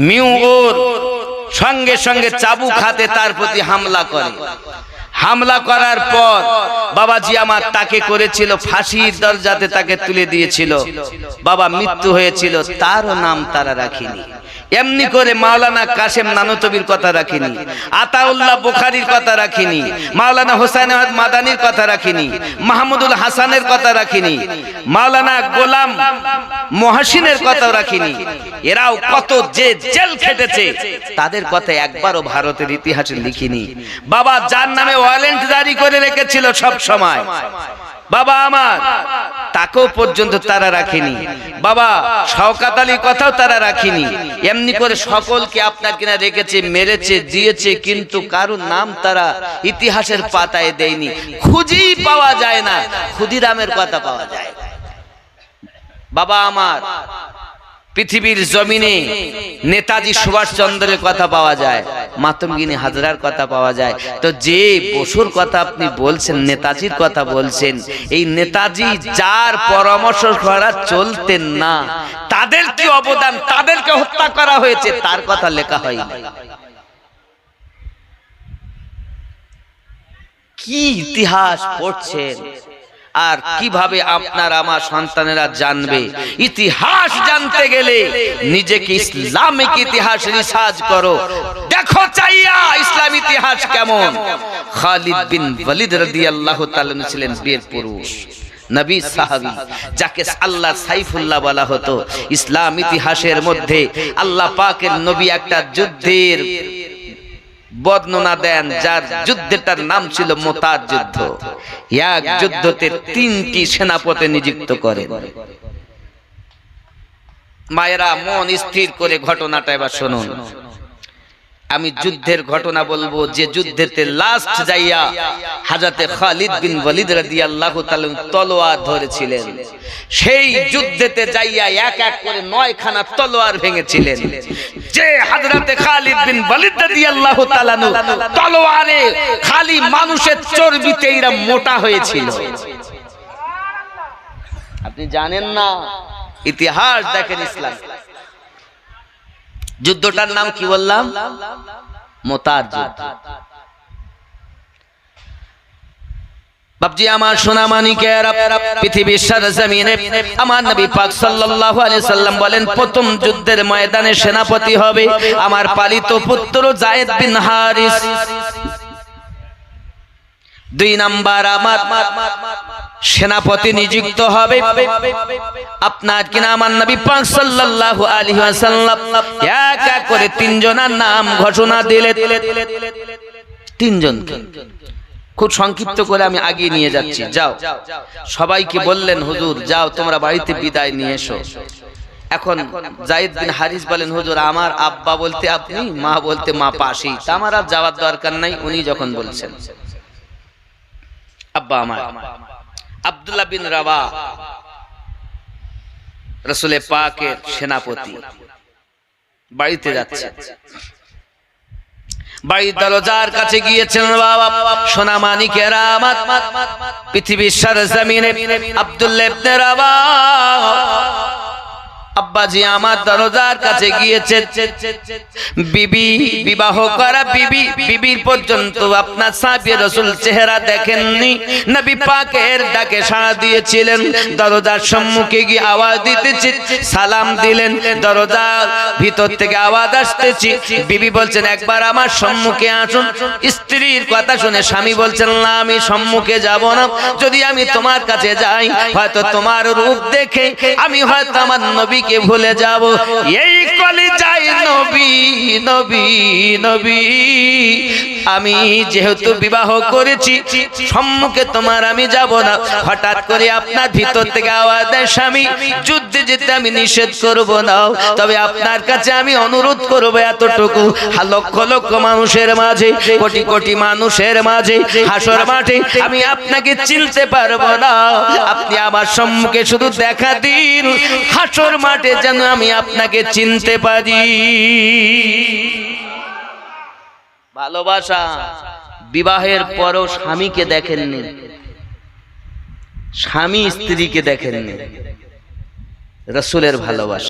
মিউর সঙ্গে সঙ্গে চাবুক হাতে তার প্রতি হামলা করে। হামলা করার পর বাবাজি আমার তাকে করেছিল ফাঁসির দরজাতে, তাকে তুলে দিয়েছিল। বাবা মৃত্যু হয়েছিল, তারও নাম তারা রাখিনি। এমনি করে মাওলানা কাসেম নানুতবির কথা রাখিনি, আতাউল্লাহ বুখারীর কথা রাখিনি, মাওলানা হোসেন আহমদ মাদানির কথা রাখিনি, মাহমুদুল হাসানের কথা রাখিনি, মাওলানা গোলাম মহসিনের কথাও রাখিনি। এরাও কত যে জেল খেটেছে, তাদের কথা একবারও ভারতের ইতিহাসে লিখিনি। বাবা যার নামে ওয়ারেন্ট জারি করে রেখেছিল সব সময়, বাবা আমার তাকেও পর্যন্ত তারা রাখেনি, বাবা শওকত আলীর কথাও তারা রাখেনি। এমনি করে সকলকে আপনার কিনা রেখেছে, মেরেছে, দিয়েছে, কিন্তু কারোর নাম তারা ইতিহাসের পাতায় দেয়নি। খুঁজেই পাওয়া যায় না, ক্ষুদিরামের কথা পাওয়া যায়। বাবা আমার পৃথিবীর জমিনে নেতাজি সুভাষচন্দ্রের কথা পাওয়া যায়, মাতঙ্গিনী হাজরার কথা পাওয়া যায়। তো যে বসুর কথা আপনি বলছেন, নেতাজির কথা বলছেন, এই নেতাজি যার পরামর্শ করা চলতেন না, তাদের কি অবদান, তাদেরকে হত্যা করা হয়েছে, তার কথা লেখা হয়নি। কি ইতিহাস পড়ছেন, আর কিভাবে আপনার আমার সন্তানেরা জানবে? ইতিহাস জানতে গেলে নিজেকে ইসলামিক ইতিহাস রিসার্চ করো, দেখো চাইয়া ইসলাম ইতিহাস কেমন। খালিদ বিন ওয়ালিদ রাদিয়াল্লাহু তাআলা ছিলেন বীর পুরুষ, নবী সাহাবী, যাকে আল্লাহ সাইফুল্লাহ বলা হতো। ইসলাম ইতিহাসের মধ্যে আল্লাহ পাকের নবী একটা যুদ্ধের বর্ণনা দেন, যার যুদ্ধটার নাম ছিল মুতার যুদ্ধ। এক যুদ্ধতে 3টি সেনাপতি নিযুক্ত করেন। মায়েরা মন স্থির করে ঘটনাটা এবার শুনুন। আমি যুদ্ধের ঘটনা বলবো, যে যুদ্ধেতে লাস্ট যাইয়া হযরতে খালিদ বিন ওয়ালিদ রাদিয়াল্লাহু তাআলা তলোয়ার ধরেছিলেন, সেই যুদ্ধেতে যাইয়া এক এক করে 9খানা তলোয়ার ভেঙেছিলেন। যে হযরতে খালিদ বিন ওয়ালিদ রাদিয়াল্লাহু তাআলা তলোয়ারে খালি মানুষের চর্বিতে এরা মোটা হয়েছিল। আপনি জানেন না, ইতিহাস দেখেন ইসলাম। যুদ্ধটার নাম কি বললাম? মুতার যুদ্ধ। বাপজি আমার সোনা মানিকেরা, পৃথিবীর সরজমিনে আমার নবী পাক সাল্লাল্লাহু আলাইহি সাল্লাম বলেন, প্রথম যুদ্ধের ময়দানে সেনাপতি হবে আমার পালিত পুত্র যায়েদ বিন হারিস। 2 নাম্বার আমার সেনাপতি নিযুক্ত হবে আপনার কিনা আমার নবী পাক সাল্লাল্লাহু আলাইহি ওয়াসাল্লাম। এক এক করে 3 জনের নাম ঘোষণা দিলেন। 3 জনকে খুব সংক্ষিপ্ত করে আমি আগিয়ে নিয়ে যাচ্ছি। যাও, সবাইকে বললেন, হুজুর যাও তোমরা বাড়িতে বিদায় নিয়ে এসো। এখন যায়েদ বিন হারিস বলেন, হুজুর আমার আব্বা বলতে আপনি, মা বলতে মা পাশেই, তা আমার আর যাওয়ার দরকার নাই। উনি যখন বলছেন আব্বা আমার, আব্দুল্লাহ বিন রাওয়া রাসূল পাকের সেনাপতি বাড়িতে যাচ্ছে। বাড়ির দরজার কাছে গিয়েছেন, বাবা সোনা মানিকেরা আমার, পৃথিবীর সরজমিনে আব্দুল্লাহ ইবনে রাওয়া আব্বাজি আমার দরজার কাছে গিয়েছে। বিবি, বিবাহ করা বিবি, বিবির পর্যন্ত আপনার সাহাবী রাসূল চেহারা দেখেননি। নবী পাকের ডাকে সাড়া দিয়েছিলেন। দরজার সম্মুখে গিয়ে আওয়াজ দিতেছে, সালাম দিলেন। দরজার ভিতর থেকে আওয়াজ আসতেছে। বিবি বলছেন, একবার আমার সম্মুখে আসুন। স্ত্রীর কথা শুনে স্বামী বলছেন, না আমি সম্মুখে যাব না। যদি আমি তোমার কাছে যাই, হয়তো তোমার রূপ দেখে আমি হয়তো আমার নবী কে ভুলে যাব। এই কলিজায় নবী নবী নবী, আমি যেহেতু বিবাহ করেছি, সম্মুখে তোমার আমি যাব না। হঠাৎ করে আপনার ভিতর থেকে আওয়াজ দেয়, স্বামী যুদ্ধে যেতে আমি নিষেধ করব না, তবে আপনার কাছে আমি অনুরোধ করব এতটুকু, লক্ষ লক্ষ মানুষের মাঝে, কোটি কোটি মানুষের মাঝে, হাসর মাঠে আমি আপনাকে চিনতে পারবো না। আপনি আমার সম্মুখে শুধু দেখা দিন, হাসর মাঠে যেন আমি আপনাকে চিনতে পারি। ভালোবাসা। বিবাহের পরও স্বামীকে দেখেননি, স্বামী স্ত্রীকে দেখেননি। রাসূলের ভালোবাসা।